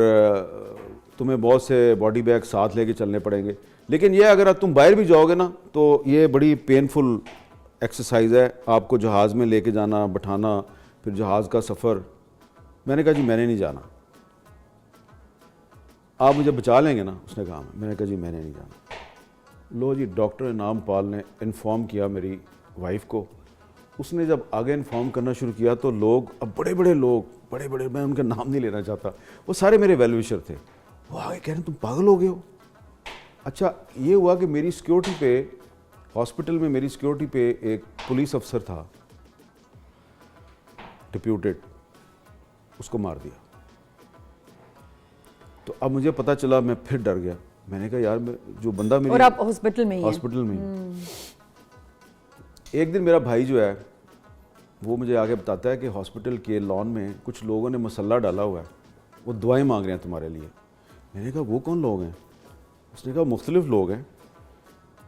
تمہیں بہت سے باڈی بیگ ساتھ لے کے چلنے پڑیں گے. لیکن یہ اگر تم باہر بھی جاؤ گے نا تو یہ بڑی پینفل ایکسرسائز ہے, آپ کو جہاز میں لے کے جانا, بٹھانا, پھر جہاز کا سفر. میں نے کہا جی میں نے نہیں جانا, آپ مجھے بچا لیں گے نا؟ اس نے کہا میں نے کہا جی میں نے نہیں جانا. لو جی, ڈاکٹر انعام پال نے انفارم کیا میری وائف کو. اس نے جب آگے انفارم کرنا شروع کیا تو لوگ, اب بڑے بڑے لوگ, بڑے بڑے, میں ان کا نام نہیں لینا چاہتا, وہ سارے میرے ویل وشر تھے, وہ آگے کہہ رہے ہیں تم پاگل ہو گئے ہو. اچھا یہ ہوا کہ میری سیکیورٹی پہ, ہاسپٹل میں میری سیکیورٹی پہ ایک پولیس افسر تھا ڈپیوٹیڈ, اس کو مار دیا. تو اب مجھے پتہ چلا, میں پھر ڈر گیا. میں نے کہا یار جو بندہ میری, اور آپ ہاسپٹل میں ہی ہیں. ہاسپٹل میں. ایک دن میرا بھائی جو ہے وہ مجھے آگے بتاتا ہے کہ ہاسپٹل کے لان میں کچھ لوگوں نے مسلح ڈالا ہوا ہے, وہ دعائیں مانگ رہے ہیں تمہارے لیے. میں نے کہا وہ کون لوگ ہیں؟ اس نے کہا مختلف لوگ ہیں.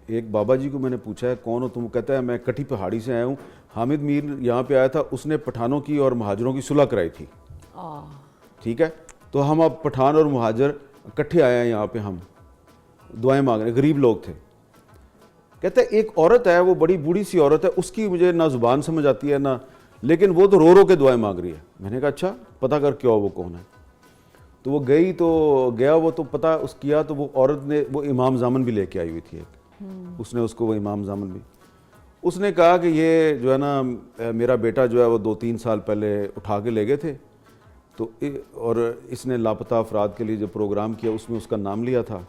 ایک بابا جی کو میں نے پوچھا ہے کون ہو تم؟ کہتا ہے میں کٹھی پہاڑی سے آیا ہوں, حامد میر یہاں پہ آیا تھا, اس نے پٹھانوں کی اور مہاجروں کی صلح کرائی تھی. ٹھیک ہے, تو ہم اب پٹھان اور مہاجر اکٹھے آئے ہیں یہاں پہ, ہم دعائیں مانگ رہے ہیں, غریب لوگ تھے. کہتا ہے ایک عورت ہے, وہ بڑی بوڑھی سی عورت ہے, اس کی مجھے نہ زبان سمجھ آتی ہے نہ, لیکن وہ تو رو رو کے دعائیں مانگ رہی ہے. میں نے کہا اچھا پتہ کر کیا وہ کون ہے. تو وہ گیا وہ تو پتہ اس کیا, تو وہ عورت نے وہ امام زامن بھی لے کے آئی ہوئی تھی ایک, اس نے اس کو وہ امام زامن بھی, اس نے کہا کہ یہ جو ہے نا میرا بیٹا جو ہے وہ 2-3 سال پہلے اٹھا کے لے گئے تھے, تو اور اس نے لاپتہ افراد کے لیے جو پروگرام کیا اس میں اس کا نام لیا تھا,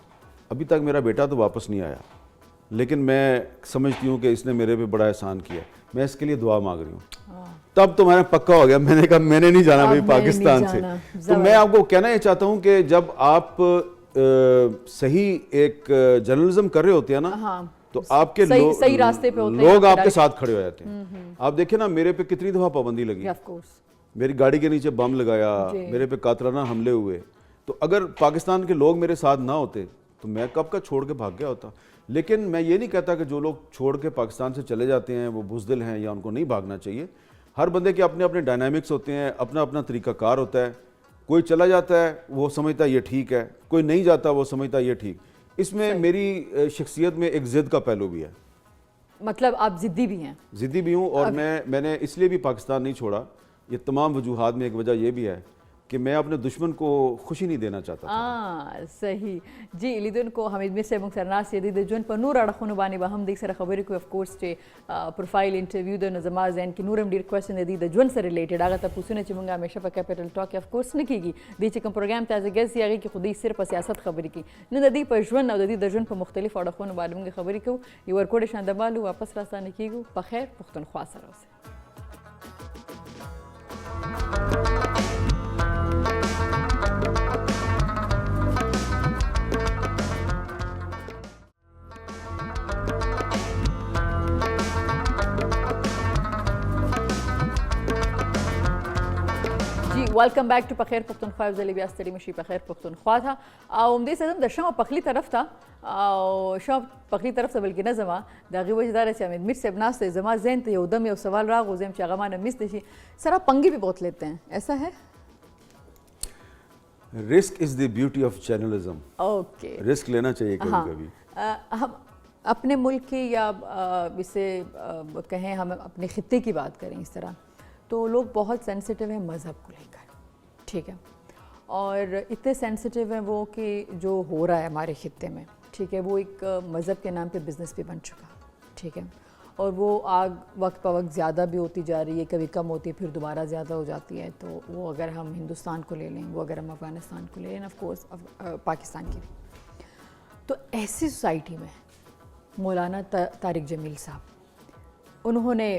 ابھی تک میرا بیٹا تو واپس نہیں آیا, لیکن میں سمجھتی ہوں کہ اس نے میرے پہ بڑا احسان کیا, میں اس کے لیے دعا مانگ رہی ہوں. تب تو میں نے پکا ہو گیا, میں نے کہا میں نے نہیں جانا بھائی پاکستان سے. تو میں آپ کو کہنا یہ چاہتا ہوں کہ جب آپ صحیح ایک جرنلزم کر رہے ہوتے ہیں نا, تو آپ کے صحیح راستے پہ ہوتے ہیں, لوگ آپ کے ساتھ کھڑے ہو جاتے ہیں. آپ دیکھیں نا میرے پہ کتنی دفعہ پابندی لگی, میری گاڑی کے نیچے بم لگایا, میرے پہ قاتلانہ حملے ہوئے. تو اگر پاکستان کے لوگ میرے ساتھ نہ ہوتے تو میں کب کا چھوڑ کے بھاگ گیا ہوتا. لیکن میں یہ نہیں کہتا کہ جو لوگ چھوڑ کے پاکستان سے چلے جاتے ہیں وہ بزدل ہیں یا ان کو نہیں بھاگنا چاہیے. ہر بندے کے اپنے اپنے ڈائنامکس ہوتے ہیں, اپنا اپنا طریقہ کار ہوتا ہے. کوئی چلا جاتا ہے وہ سمجھتا ہے یہ ٹھیک ہے, کوئی نہیں جاتا وہ سمجھتا ہے یہ ٹھیک. اس میں میری شخصیت میں ایک ضد کا پہلو بھی ہے. مطلب آپ ضدی بھی ہیں؟ ضدی بھی ہوں, اور میں نے اس لیے بھی پاکستان نہیں چھوڑا, یہ تمام وجوہات میں ایک وجہ یہ بھی ہے کہ میں اپنے دشمن کو خوشی نہیں دینا چاہتا تھا. صحیح. جی لیدون کو حمید میر صاحب سرناس یدی د جون په نور اړخونو باندې به هم د سره خبرې کوي. اف کورس چې پروفایل انټرویو د نظما ذهن کې نورم ډیر کوېسچن دی د ژوند سره ریلیټډ هغه ته پوښتنه چې موږ همیشه په کیپټل ټاک اف کورس نه کیږي د چې کوم پروګرام ته ځګز هغه کې خودي صرف سیاست خبرې کوي, نه د دې په ژوند او د دې د ژوند په مختلفو اړخونو باندې موږ خبرې کوو. یو ورکوډ شاندمالو واپس راستانه کیږو. په خیر پښتونخوا سره اوسئ. Welcome back to پخیر Pakhtunkhwa. ځلې بیا ستړي مشي پخیر پښتونخوا ته. او همدې سره د شمع پخلي طرف ته او شمع پخلي طرف ته بلکې نه ځمه, د هغې وجه دا ده چې حمید میر صاحب ناست دی, زما ذهن ته یو دم یو سوال راغو زم چې هغه مانه مس نشي. سر آپ پنگے بھی بہت لیتے ہیں, ایسا ہے؟ Risk is the beauty of journalism. Okay, risk لینا چاہیے کبھی کبھی. ہم اپنے ملک کی یا اسے کہیں ہم اپنے خطے کی بات کریں اس طرح, تو لوگ بہت سینسٹیو ہیں مذہب کو لے کر, ٹھیک ہے, اور اتنے سینسٹیو ہیں وہ کہ جو ہو رہا ہے ہمارے خطے میں, ٹھیک ہے, وہ ایک مذہب کے نام پہ بزنس بھی بن چکا, ٹھیک ہے, اور وہ آگ وقت پہ وقت زیادہ بھی ہوتی جا رہی ہے, کبھی کم ہوتی ہے پھر دوبارہ زیادہ ہو جاتی ہے. تو وہ اگر ہم ہندوستان کو لے لیں, وہ اگر ہم افغانستان کو لے لیں, آف کورس پاکستان کی بھی, تو ایسی سوسائٹی میں مولانا طارق جمیل صاحب انہوں نے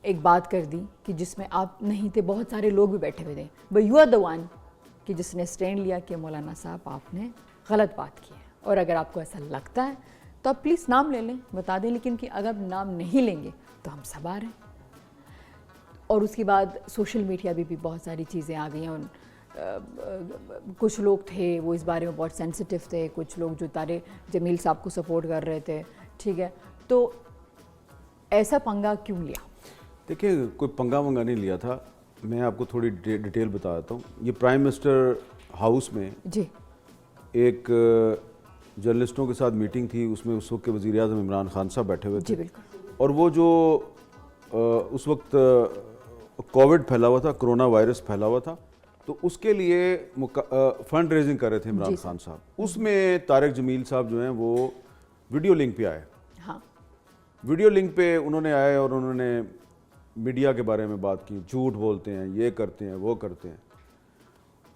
ایک بات کر دی کہ جس میں آپ نہیں تھے, بہت سارے لوگ بھی بیٹھے ہوئے تھے, but you are the one کہ جس نے اسٹینڈ لیا کہ مولانا صاحب آپ نے غلط بات کی ہے, اور اگر آپ کو ایسا لگتا ہے تو آپ پلیز نام لے لیں, بتا دیں, لیکن کہ اگر نام نہیں لیں گے تو ہم سب آ رہے ہیں. اور اس کے بعد سوشل میڈیا بھی بہت ساری چیزیں آ گئی ہیں. کچھ لوگ تھے وہ اس بارے میں بہت سینسٹیو تھے, کچھ لوگ جو طارق جمیل صاحب کو سپورٹ کر رہے تھے, ٹھیک ہے, تو ایسا پنگا کیوں لیا؟ دیکھیں کوئی پنگا ونگا نہیں لیا تھا, میں آپ کو تھوڑی ڈیٹیل بتا دیتا ہوں. یہ پرائم منسٹر ہاؤس میں جی ایک جرنلسٹوں کے ساتھ میٹنگ تھی, اس میں اس وقت کے وزیر اعظم عمران خان صاحب بیٹھے ہوئے تھے. جی بالکل. اور وہ جو اس وقت کووڈ پھیلا ہوا تھا, کرونا وائرس پھیلا ہوا تھا, تو اس کے لیے فنڈ ریزنگ کر رہے تھے عمران خان صاحب. اس میں طارق جمیل صاحب جو ہیں وہ ویڈیو لنک پہ آئے. ہاں, ویڈیو لنک پہ انہوں نے آئے اور انہوں نے میڈیا کے بارے میں بات کی, جھوٹ بولتے ہیں, یہ کرتے ہیں, وہ کرتے ہیں.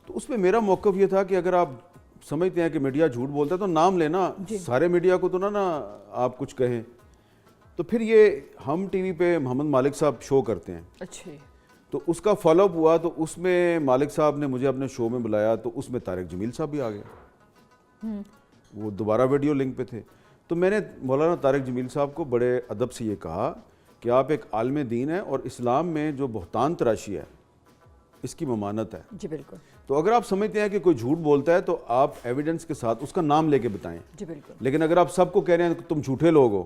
تو اس پہ میرا موقف یہ تھا کہ اگر آپ سمجھتے ہیں کہ میڈیا جھوٹ بولتا ہے تو نام لینا, سارے میڈیا کو تو نہ آپ کچھ کہیں. تو پھر یہ ہم ٹی وی پہ محمد مالک صاحب شو کرتے ہیں. اچھا, تو اس کا فالو اپ ہوا, تو اس میں مالک صاحب نے مجھے اپنے شو میں بلایا, تو اس میں طارق جمیل صاحب بھی آ گیا, وہ دوبارہ ویڈیو لنک پہ تھے. تو میں نے مولانا طارق جمیل صاحب کو بڑے ادب سے یہ کہا کہ آپ ایک عالم دین ہیں, اور اسلام میں جو بہتان تراشی ہے اس کی ممانت ہے. جی بالکل. تو اگر آپ سمجھتے ہیں کہ کوئی جھوٹ بولتا ہے تو آپ ایویڈنس کے ساتھ اس کا نام لے کے بتائیں. جی بالکل. لیکن اگر آپ سب کو کہہ رہے ہیں کہ تم جھوٹے لوگ ہو,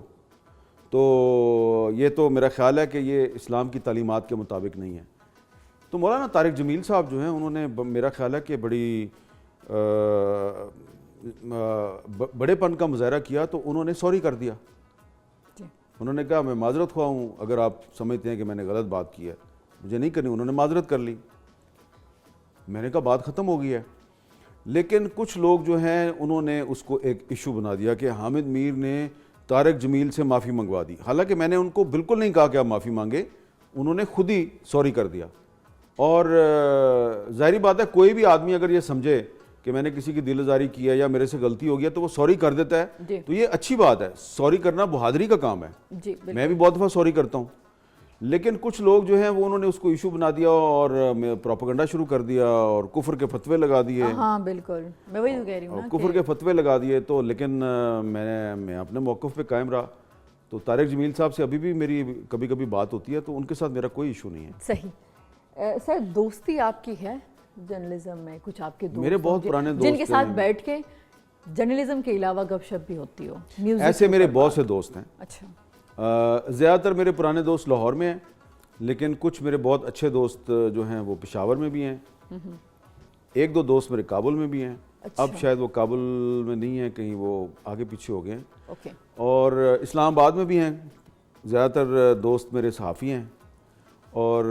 تو یہ تو میرا خیال ہے کہ یہ اسلام کی تعلیمات کے مطابق نہیں ہے. تو مولانا طارق جمیل صاحب جو ہیں انہوں نے میرا خیال ہے کہ بڑی بڑے پن کا مظاہرہ کیا, تو انہوں نے سوری کر دیا. انہوں نے کہا میں معذرت خواہ ہوں, اگر آپ سمجھتے ہیں کہ میں نے غلط بات کی ہے, مجھے نہیں کرنی. انہوں نے معذرت کر لی. میں نے کہا بات ختم ہو گئی ہے. لیکن کچھ لوگ جو ہیں انہوں نے اس کو ایک ایشو بنا دیا کہ حامد میر نے طارق جمیل سے معافی منگوا دی. حالانکہ میں نے ان کو بالکل نہیں کہا کہ آپ معافی مانگے, انہوں نے خود ہی سوری کر دیا. اور ظاہری بات ہے کوئی بھی آدمی اگر یہ سمجھے کہ میں نے کسی کی دل آزاری کی ہے یا میرے سے غلطی ہو گیا تو وہ سوری کر دیتا ہے, تو یہ اچھی بات ہے. سوری کرنا بہادری کا کام ہے. میں بھی بہت دفعہ سوری کرتا ہوں. لیکن کچھ لوگ جو ہیں وہ انہوں نے اس کو ایشو بنا دیا اور پروپیگنڈا شروع کر دیا اور کفر کے فتوے لگا دیے. ہاں بالکل, میں وہی کہہ رہی ہوں نا, کفر کے فتوے لگا دیے. تو لیکن میں اپنے موقف پہ قائم رہا. تو طارق جمیل صاحب سے ابھی بھی میری کبھی کبھی بات ہوتی ہے, تو ان کے ساتھ میرا کوئی ایشو نہیں ہے. صحیح. سر دوستی آپ کی ہے جرنلزم میں؟ کچھ آپ کے دوست میرے بہت پرانے دوست جن کے ساتھ بیٹھ کے جرنلزم کے علاوہ گپ شپ بھی ہوتی ہو؟ ایسے میرے بہت سے دوست ہیں. اچھا. زیادہ تر میرے پرانے دوست لاہور میں ہیں, لیکن کچھ میرے بہت اچھے دوست جو ہیں وہ پشاور میں بھی ہیں. ایک دو دوست میرے کابل میں بھی ہیں. اب شاید وہ کابل میں نہیں ہیں, کہیں وہ آگے پیچھے ہو گئے ہیں. اور اسلام آباد میں بھی ہیں. زیادہ تر دوست میرے صحافی ہیں. اور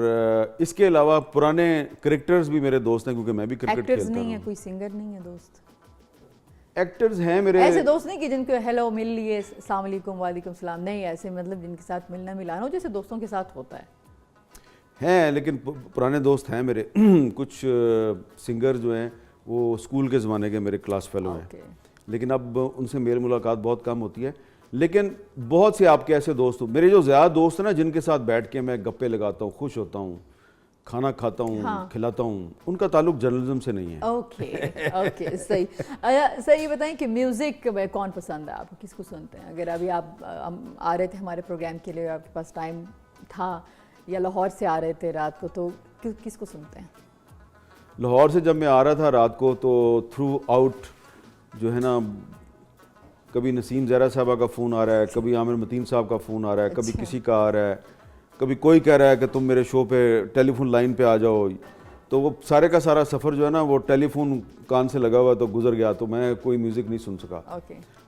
اس کے علاوہ پرانے کرکٹرز بھی میرے دوست ہیں, کیونکہ میں بھی کرکٹ کھیلتا ہوں. نہیں ہے کوئی سنگر نہیں ہے دوست؟ ایکٹرز ہیں میرے ایسے دوست نہیں کہ جن کو ہیلو مل لیے السلام علیکم وعلیکم السلام, نہیں ایسے مطلب جن کے ساتھ ملنا ملانا ہو جیسے دوستوں کے ساتھ ہوتا ہے. ہیں لیکن پرانے دوست ہیں میرے. کچھ سنگر جو ہیں وہ اسکول کے زمانے کے میرے کلاس فیلو ہیں, لیکن اب ان سے میری ملاقات بہت کم ہوتی ہے. لیکن بہت سے آپ کے ایسے دوست ہوں. میرے جو زیادہ دوست ہیں نا جن کے ساتھ بیٹھ کے میں گپے لگاتا ہوں, خوش ہوتا ہوں, کھانا کھاتا ہوں, کھلاتا ہوں, ان کا تعلق جرنلزم سے نہیں ہے. اوکے صحیح. سر یہ بتائیں کہ میوزک میں کون پسند ہے آپ کو, کس کو سنتے ہیں؟ اگر ابھی آپ آ رہے تھے ہمارے پروگرام کے لیے, آپ کے پاس ٹائم تھا یا لاہور سے آ رہے تھے رات کو, تو کس کو سنتے ہیں؟ لاہور سے جب میں آ رہا تھا رات کو تو تھرو آؤٹ جو ہے نا, کبھی نسیم زہرا صاحبہ کا فون آ رہا ہے, کبھی عامر متین صاحب کا فون آ رہا ہے, کبھی کسی کا آ رہا ہے, کبھی کوئی کہہ رہا ہے کہ تم میرے شو پہ ٹیلی فون لائن پہ آ جاؤ. تو وہ سارے کا سارا سفر جو ہے نا وہ ٹیلی فون کان سے لگا ہوا تو گزر گیا, تو میں کوئی میوزک نہیں سن سکا.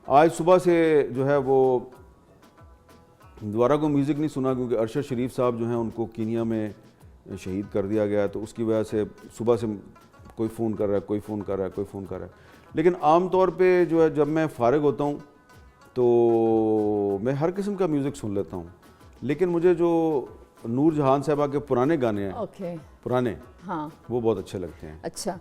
آج صبح سے جو ہے وہ دوبارہ کوئی میوزک نہیں سنا, کیونکہ ارشد شریف صاحب جو ہیں ان کو کینیا میں شہید کر دیا گیا, تو اس کی وجہ سے صبح سے کوئی فون کر رہا ہے, کوئی فون کر رہا ہے, کوئی فون کر رہا ہے. لیکن عام طور پہ جو ہے جب میں فارغ ہوتا ہوں تو میں ہر قسم کا میوزک سن لیتا ہوں. لیکن مجھے جو نور جہان صاحبہ کے پرانے گانے ہیں پرانے, ہاں وہ بہت اچھے لگتے ہیں. اچھا,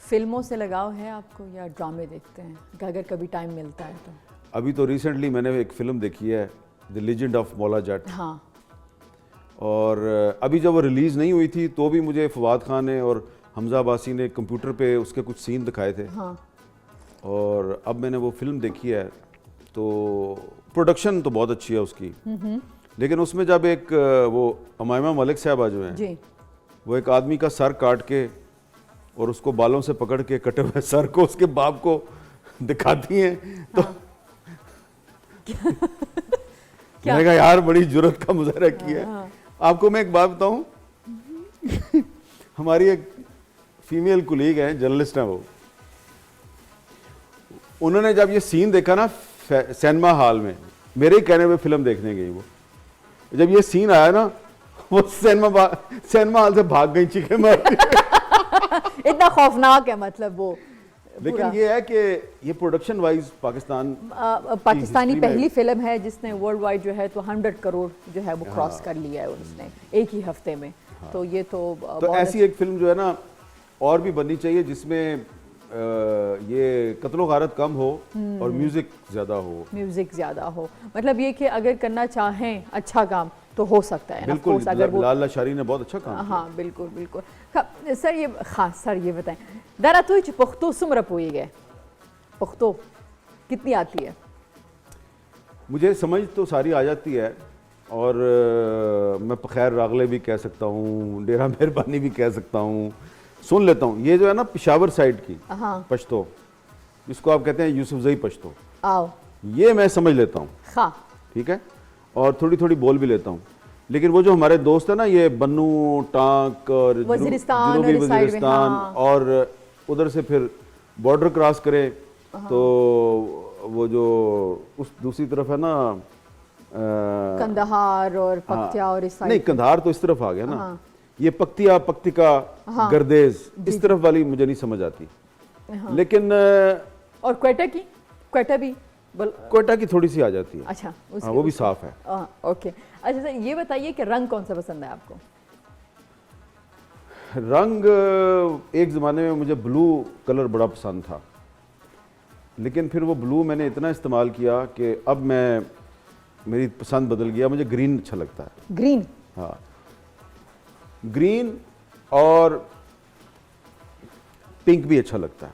فلموں سے لگاؤ ہے آپ کو یا ڈرامے دیکھتے ہیں اگر کبھی ٹائم ملتا ہے تو؟ ابھی تو ریسنٹلی میں نے ایک فلم دیکھی ہے دی لیجنڈ آف مولا جٹ. ہاں. اور ابھی جب وہ ریلیز نہیں ہوئی تھی تو بھی مجھے فواد خان نے اور حمزہ عباسی نے کمپیوٹر پہ اس کے کچھ سین دکھائے تھے. ہاں. اور اب میں نے وہ فلم دیکھی ہے تو پروڈکشن تو بہت اچھی ہے اس کی, لیکن اس میں جب ایک وہ امائمہ ملک صاحبہ جو ہیں وہ ایک آدمی کا سر کاٹ کے اور اس کو بالوں سے پکڑ کے کٹے ہوئے سر کو اس کے باپ کو دکھاتی ہیں, تو میں نے کہا یار بڑی جرت کا مظاہرہ کیا ہے. آپ کو میں ایک بات بتاؤں, ہماری ایک فیمیل کولیگ ہیں, جرنلسٹ ہیں, وہ انہوں نے جب یہ سین دیکھا نا سینما ہال میں, میرے ہی کہنے پہ فلم دیکھنے گئی, وہ جب یہ سین آیا نا وہ سینما ہال سے بھاگ گئی چیخیں مار کے. اتنا خوفناک ہے مطلب وہ. لیکن یہ ہے کہ یہ پروڈکشن وائز پاکستانی پہلی فلم ہے جس نے ورلڈ وائڈ جو ہے تو 100 کروڑ جو ہے وہ کراس کر لیا ہے اس نے ایک ہی ہفتے میں. تو یہ تو ایسی ایک فلم جو ہے نا اور بھی بننی چاہیے جس میں یہ قتل و غارت کم ہو اور میوزک زیادہ ہو. مطلب یہ کہ اگر کرنا چاہیں اچھا کام تو ہو سکتا ہے بالکل. لال لاشاری نے بہت اچھا کام کیا. ہاں بالکل بالکل. سر یہ بتائیں دارا تو پختو سمر پوئی گئے پختو کتنی آتی ہے؟ مجھے سمجھ تو ساری آ جاتی ہے اور میں پخیر راغلے بھی کہہ سکتا ہوں, ڈیرہ مہربانی بھی کہہ سکتا ہوں, سن لیتا ہوں. یہ جو ہے نا پشاور سائڈ کی پشتو جس کو آپ کہتے ہیں یوسف زئی پشتو, یہ میں سمجھ لیتا ہوں, ٹھیک ہے, اور تھوڑی تھوڑی بول بھی لیتا ہوں. لیکن وہ جو ہمارے دوست ہیں نا یہ بنو ٹانک اور جنوبی وزیرستان اور ادھر سے پھر بارڈر کراس کرے تو وہ جو اس دوسری طرف ہے نا کندہار اور پکتیا اور اس نہیں, کندہار تو اس طرف آ گیا نا, یہ پکتیا پکتیکا گردیز اس طرف والی مجھے نہیں سمجھ آتی. لیکن اور کوئٹہ کی, کوئٹہ بھی کوئٹہ کی تھوڑی سی آ جاتی ہے. اچھا وہ بھی صاف ہے. اوکے. اچھا سر یہ بتائیے کہ رنگ کون سا پسند ہے آپ کو؟ رنگ ایک زمانے میں مجھے بلو کلر بڑا پسند تھا, لیکن پھر وہ بلو میں نے اتنا استعمال کیا کہ اب میری پسند بدل گیا, مجھے گرین اچھا لگتا ہے. گرین؟ ہاں, گرین اور پنک بھی اچھا لگتا ہے.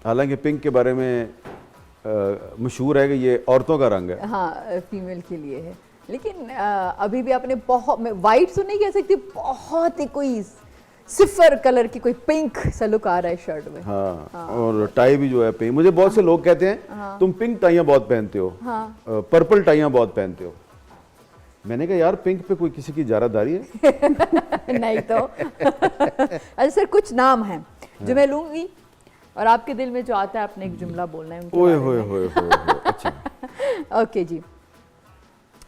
حالانکہ پنک کے بارے میں مشہور ہے کہ یہ عورتوں کا رنگ ہے. ہاں فیمیل کے لیے ہے, لیکن ابھی بھی آپ نے بہت, وائٹ تو نہیں کہہ سکتی, بہت ہی کوئی صفر کلر کی کوئی پنک سا لک آ رہا ہے شرٹ میں. ہاں, اور ٹائی بھی جو ہے پنک. مجھے بہت سے لوگ کہتے ہیں تم پنک ٹائیاں بہت پہنتے ہو, پرپل ٹائیاں بہت پہنتے ہو. میں نے کہا یار پنک پہ کوئی کسی کی اجارہ داری ہے؟ نہیں تو. اچھا سر کچھ نام ہیں جو میں لوں گی اور آپ کے دل میں جو آتا ہے آپ نے ایک جملہ بولنا ہے ان کے بارے میں. اچھا اوکے جی.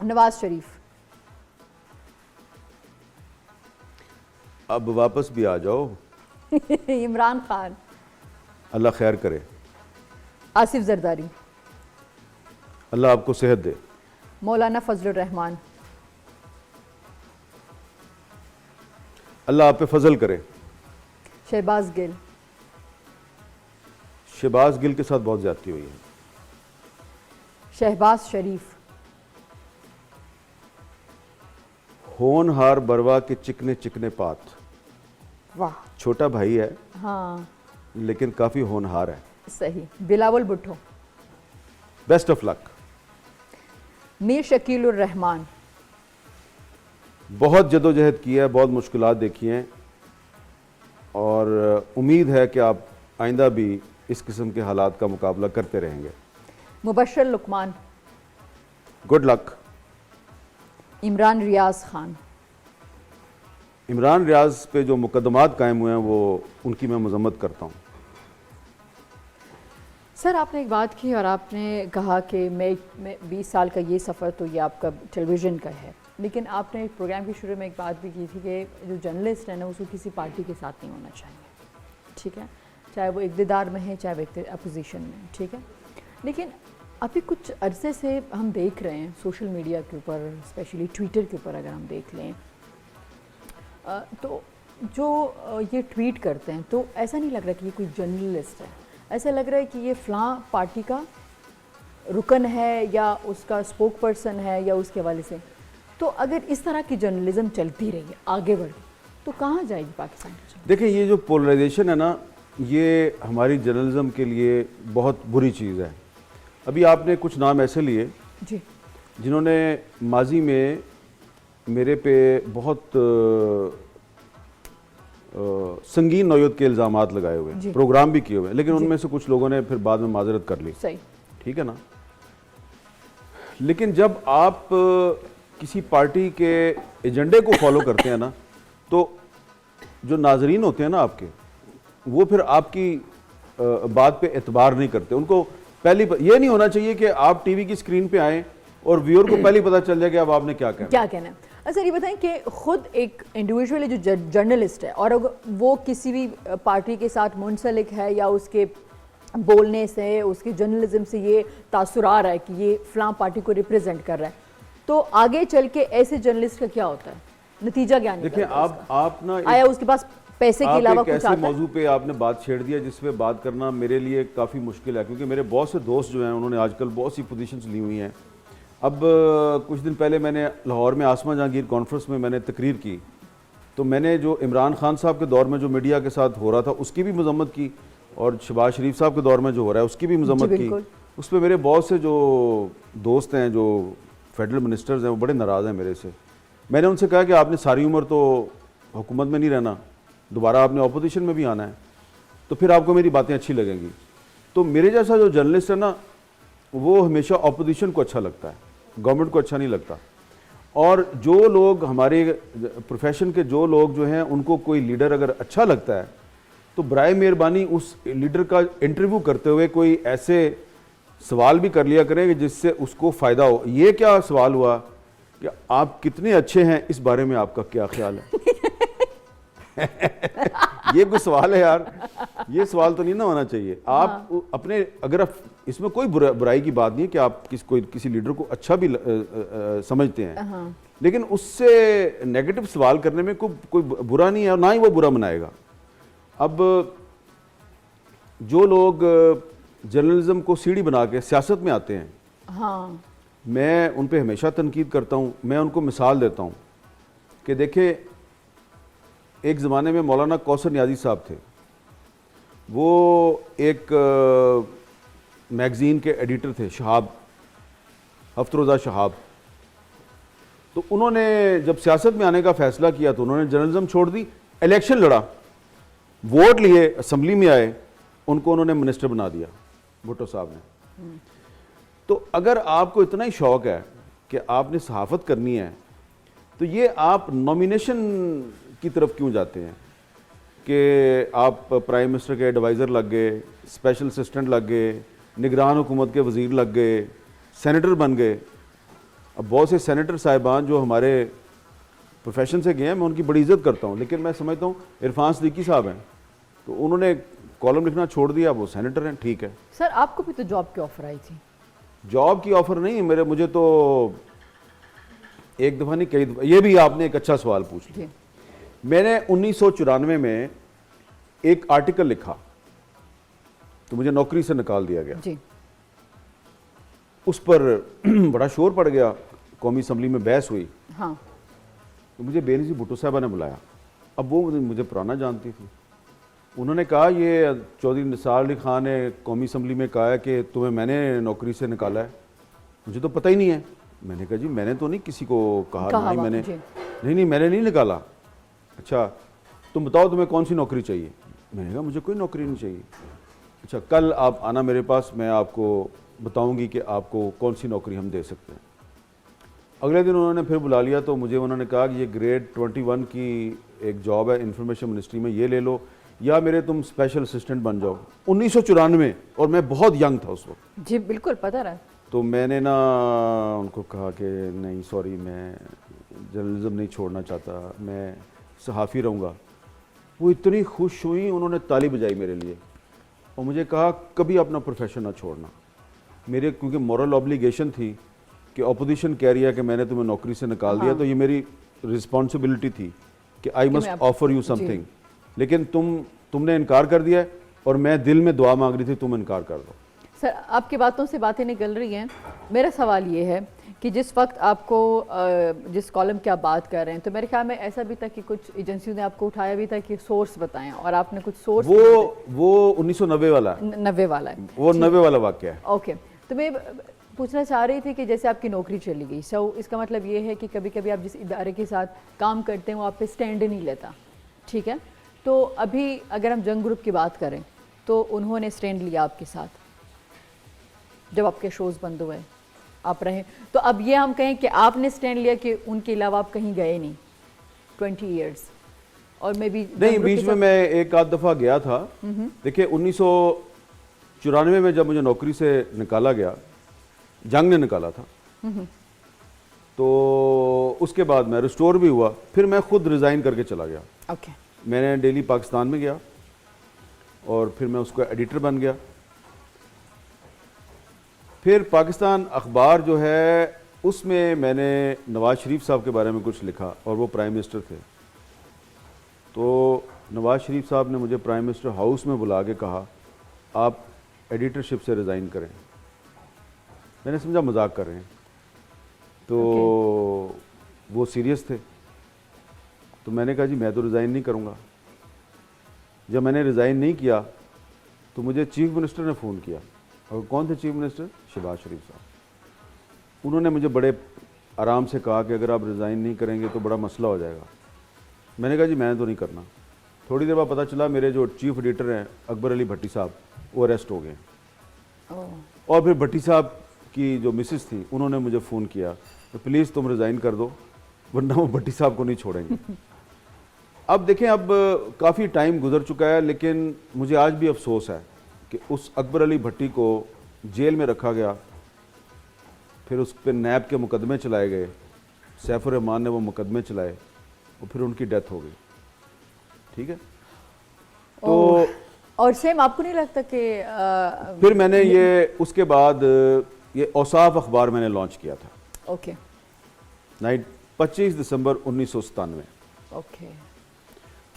نواز شریف. اب واپس بھی آ جاؤ. عمران خان. اللہ خیر کرے. آصف زرداری. اللہ آپ کو صحت دے. مولانا فضل الرحمان. اللہ آپ پہ فضل کرے. شہباز گل. شہباز گل کے ساتھ بہت زیادتی ہوئی ہے. شہباز شریف. ہونہار بروا کے چکنے چکنے پات. واہ, چھوٹا بھائی ہے ہاں لیکن کافی ہونہار ہے. صحیح. بلاول بھٹو. بیسٹ آف لک. میر شکیل الرحمان. بہت جدوجہد کی ہے, بہت مشکلات دیکھی ہیں, اور امید ہے کہ آپ آئندہ بھی اس قسم کے حالات کا مقابلہ کرتے رہیں گے. مبشر لقمان. Good luck. عمران ریاض خان. عمران ریاض پہ جو مقدمات قائم ہوئے ہیں وہ ان کی میں مذمت کرتا ہوں. سر آپ نے ایک بات کی اور آپ نے کہا کہ میں 20 سال کا یہ سفر تو یہ آپ کا ٹیلی ویژن کا ہے, لیکن آپ نے پروگرام کے شروع میں ایک بات بھی کی تھی کہ جو جرنلسٹ ہے نا اس کو کسی پارٹی کے ساتھ نہیں ہونا چاہیے, ٹھیک ہے, چاہے وہ اقتدار میں ہے چاہے وہ اپوزیشن میں, ٹھیک ہے. لیکن ابھی کچھ عرصے سے ہم دیکھ رہے ہیں سوشل میڈیا کے اوپر, اسپیشلی ٹویٹر کے اوپر اگر ہم دیکھ لیں تو جو یہ ٹویٹ کرتے ہیں تو ایسا نہیں لگ رہا کہ یہ کوئی جرنلسٹ ہے, ایسا لگ رہا ہے کہ یہ فلاں پارٹی کا رکن ہے یا اس کا اسپوک پرسن ہے یا اس کے حوالے سے. تو اگر اس طرح کی جرنلزم چلتی رہی آگے بڑھی تو کہاں جائے گی پاکستان؟ دیکھیں یہ جو پولرائزیشن ہے نا یہ ہماری جرنلزم کے لیے بہت بری چیز ہے. ابھی آپ نے کچھ نام ایسے لیے جی جنہوں نے ماضی میں میرے پہ بہت سنگین نوعیت کے الزامات لگائے ہوئے, پروگرام بھی کیے ہوئے, لیکن ان میں سے کچھ لوگوں نے پھر بعد میں معذرت کر لی. صحیح, ٹھیک ہے نا. لیکن جب آپ کسی پارٹی کے ایجنڈے کو فالو کرتے ہیں نا تو جو ناظرین ہوتے ہیں نا آپ کے وہ پھر آپ کی بات پہ اعتبار نہیں کرتے. ان کو پہلی یہ نہیں ہونا چاہیے کہ آپ ٹی وی کی اسکرین پہ آئیں اور ویور کو پہلے پتہ چل جائے کہ اب آپ نے کیا کہنا ہے. اچھا یہ بتائیں کہ خود ایک انڈیویجول جو جرنلسٹ ہے اور وہ کسی بھی پارٹی کے ساتھ منسلک ہے یا اس کے بولنے سے اس کے جرنلزم سے یہ تاثر آ رہا ہے کہ یہ فلاں پارٹی کو ریپرزینٹ کر رہا ہے, تو آگے چل کے ایسے جرنلسٹ کا کیا ہوتا ہے, نتیجہ کیا نکلتا ہے؟ دیکھیں آپ نا آیا اس کے پاس پیسے کے علاوہ کچھ آتا ہے؟ ایسے موضوع پہ آپ نے بات چھیڑ دیا جس پہ بات کرنا میرے لیے کافی مشکل ہے, کیونکہ میرے بہت سے دوست جو ہیں انہوں نے آج کل بہت سی پوزیشنز لی ہوئی ہیں اب کچھ دن پہلے میں نے لاہور میں آسما جہانگیر کانفرنس میں نے تقریر کی, تو میں نے جو عمران خان صاحب کے دور میں جو میڈیا کے ساتھ ہو رہا تھا اس کی بھی مذمت کی, اور شہباز شریف صاحب کے دور میں جو ہو رہا ہے اس کی بھی مذمت کی. اس پہ میرے بہت سے جو دوست ہیں جو فیڈرل منسٹرز ہیں وہ بڑے ناراض ہیں میرے سے. میں نے ان سے کہا کہ آپ نے ساری عمر تو حکومت میں نہیں رہنا, دوبارہ آپ نے اپوزیشن میں بھی آنا ہے, تو پھر آپ کو میری باتیں اچھی لگیں گی. تو میرے جیسا جو جرنلسٹ ہے نا وہ ہمیشہ اپوزیشن کو اچھا لگتا ہے, گورنمنٹ کو اچھا نہیں لگتا. اور جو لوگ ہمارے پروفیشن کے جو لوگ جو ہیں ان کو کوئی لیڈر اگر اچھا لگتا ہے تو برائے مہربانی اس لیڈر کا انٹرویو کرتے ہوئے کوئی ایسے سوال بھی کر لیا کریں کہ جس سے اس کو فائدہ ہو. یہ کیا سوال ہوا کہ آپ کتنے اچھے ہیں, اس بارے میں آپ کا کیا خیال ہے؟ یہ کوئی سوال ہے یار, یہ سوال تو نہیں نہ ہونا چاہیے. آپ اپنے اگر اس میں کوئی برائی کی بات نہیں ہے کہ آپ کسی لیڈر کو اچھا بھی سمجھتے ہیں, لیکن اس سے نیگیٹو سوال کرنے میں کوئی برا نہیں ہے اور نہ ہی وہ برا منائے گا. اب جو لوگ جرنلزم کو سیڑھی بنا کے سیاست میں آتے ہیں, میں ان پہ ہمیشہ تنقید کرتا ہوں. میں ان کو مثال دیتا ہوں کہ دیکھیں ایک زمانے میں مولانا کوثر نیازی صاحب تھے, وہ ایک میگزین کے ایڈیٹر تھے, شہاب, ہفت روزہ شہاب. تو انہوں نے جب سیاست میں آنے کا فیصلہ کیا تو انہوں نے جرنلزم چھوڑ دی, الیکشن لڑا, ووٹ لیے, اسمبلی میں آئے, ان کو انہوں نے منسٹر بنا دیا بھٹو صاحب نے. تو اگر آپ کو اتنا ہی شوق ہے کہ آپ نے صحافت کرنی ہے تو یہ آپ نامینیشن کی طرف کیوں جاتے ہیں کہ آپ پرائم منسٹر کے ایڈوائزر لگ گئے, اسپیشل اسسٹنٹ لگ گئے, نگران حکومت کے وزیر لگ گئے, سینیٹر بن گئے. اب بہت سے سینیٹر صاحبان جو ہمارے پروفیشن سے گئے ہیں میں ان کی بڑی عزت کرتا ہوں, لیکن میں سمجھتا ہوں عرفان صدیقی صاحب ہیں تو انہوں نے کالم لکھنا چھوڑ دیا, وہ سینیٹر ہیں, ٹھیک ہے. سر آپ کو بھی تو جاب کی آفر آئی تھی. جاب کی آفر نہیں, مجھے تو ایک دفعہ نہیں کئی دفعہ. یہ بھی آپ نے ایک اچھا سوال پوچھ لیا. میں نے 1994 میں ایک آرٹیکل لکھا تو مجھے نوکری سے نکال دیا گیا. اس پر بڑا شور پڑ گیا, قومی اسمبلی میں بحث ہوئی. تو مجھے بے نظیر بھٹو صاحبہ نے بلایا. اب وہ مجھے پرانا جانتی تھی. انہوں نے کہا یہ چودھری نثار علی خان نے قومی اسمبلی میں کہا ہے کہ تمہیں میں نے نوکری سے نکالا ہے. مجھے تو پتہ ہی نہیں ہے. میں نے کہا جی میں نے تو نہیں کسی کو کہا, نہیں میں نے نہیں میں نے نہیں نکالا. اچھا تم بتاؤ تمہیں کون سی نوکری چاہیے؟ میں نے کہا مجھے کوئی نوکری نہیں چاہیے. اچھا کل آپ آنا میرے پاس, میں آپ کو بتاؤں گی کہ آپ کو کون سی نوکری ہم دے سکتے ہیں. اگلے دن انہوں نے پھر بلا لیا تو مجھے انہوں نے کہا کہ یہ گریڈ 21 کی ایک جاب ہے انفارمیشن منسٹری میں, یہ لے لو یا میرے تم اسپیشل اسسٹنٹ بن جاؤ. 1994 اور میں بہت ینگ تھا اس وقت. جی بالکل پتہ رہا. تو میں نے نا ان کو کہا کہ نہیں سوری, میں جرنلزم نہیں چھوڑنا چاہتا, میں صحافی رہوں گا. وہ اتنی خوش ہوئی, انہوں نے تالی بجائی میرے لیے اور مجھے کہا کبھی اپنا پروفیشن نہ چھوڑنا. میرے کیونکہ مورل اوبلیگیشن تھی کہ اپوزیشن کہہ رہی ہے کہ میں نے تمہیں نوکری سے نکال دیا, تو یہ میری رسپانسبلٹی تھی کہ I must offer you some thing. لیکن تم نے انکار کر دیا اور میں دل میں دعا مانگ رہی تھی تم انکار کر دو. سر آپ کی باتوں سے باتیں نکل رہی ہیں. میرا سوال یہ ہے کہ جس وقت آپ کو جس کالم کی آپ بات کر رہے ہیں تو میرے خیال میں ایسا بھی تھا کہ کچھ ایجنسیوں نے آپ کو اٹھایا بھی تھا کہ سورس بتائیں, اور آپ نے کچھ سورس وہ 1990 والا ہے, 90 والا ہے, وہ 90 والا واقعہ ہے. اوکے. تو میں پوچھنا چاہ رہی تھی کہ جیسے آپ کی نوکری چلی گئی, سو اس کا مطلب یہ ہے کہ کبھی کبھی آپ جس ادارے کے ساتھ کام کرتے ہیں وہ آپ پہ سٹینڈ نہیں لیتا, ٹھیک ہے. تو ابھی اگر ہم جنگ گروپ کی بات کریں تو انہوں نے سٹینڈ لیا آپ کے ساتھ جب آپ کے شوز بند ہوئے, آپ رہے. تو اب یہ ہم کہیں کہ آپ نے سٹینڈ لیا کہ ان کے علاوہ آپ کہیں گئے نہیں 20 ایئرس, اور میں بھی نہیں بیچ میں ایک آدھ دفعہ گیا تھا. دیکھیں 1994 میں جب مجھے نوکری سے نکالا گیا, جنگ نے نکالا تھا, تو اس کے بعد میں ریسٹور بھی ہوا, پھر میں خود ریزائن کر کے چلا گیا. میں نے ڈیلی پاکستان میں گیا اور پھر میں اس کا ایڈیٹر بن گیا. پھر پاکستان اخبار جو ہے اس میں نے نواز شریف صاحب کے بارے میں کچھ لکھا, اور وہ پرائم منسٹر تھے. تو نواز شریف صاحب نے مجھے پرائم منسٹر ہاؤس میں بلا کے کہا آپ ایڈیٹرشپ سے ریزائن کریں. میں نے سمجھا مذاق کر رہے ہیں. تو وہ سیریس تھے. تو میں نے کہا جی میں تو ریزائن نہیں کروں گا. جب میں نے ریزائن نہیں کیا تو مجھے چیف منسٹر نے فون کیا. اور کون تھے چیف منسٹر؟ شہباز شریف صاحب. انہوں نے مجھے بڑے آرام سے کہا کہ اگر آپ ریزائن نہیں کریں گے تو بڑا مسئلہ ہو جائے گا. میں نے کہا جی میں نے تو نہیں کرنا. تھوڑی دیر بعد پتہ چلا میرے جو چیف ایڈیٹر ہیں اکبر علی بھٹی صاحب وہ اریسٹ ہو گئے. اور پھر بھٹی صاحب کی جو مسز تھی انہوں نے مجھے فون کیا کہ پلیز تم ریزائن کر دو ورنہ وہ بھٹی صاحب کو نہیں چھوڑیں گے. اب دیکھیں اب کافی ٹائم گزر چکا ہے لیکن مجھے آج بھی افسوس ہے کہ اس اکبر علی بھٹی کو جیل میں رکھا گیا. پھر اس پہ نیب کے مقدمے چلائے گئے. سیف الرحمان نے وہ مقدمے چلائے اور پھر ان کی ڈیتھ ہو گئی. ٹھیک ہے. تو اور سیم آپ کو نہیں لگتا کہ پھر میں نے یہ اس کے بعد یہ اوصاف اخبار میں نے لانچ کیا تھا. اوکے. 25 دسمبر 1997. اوکے.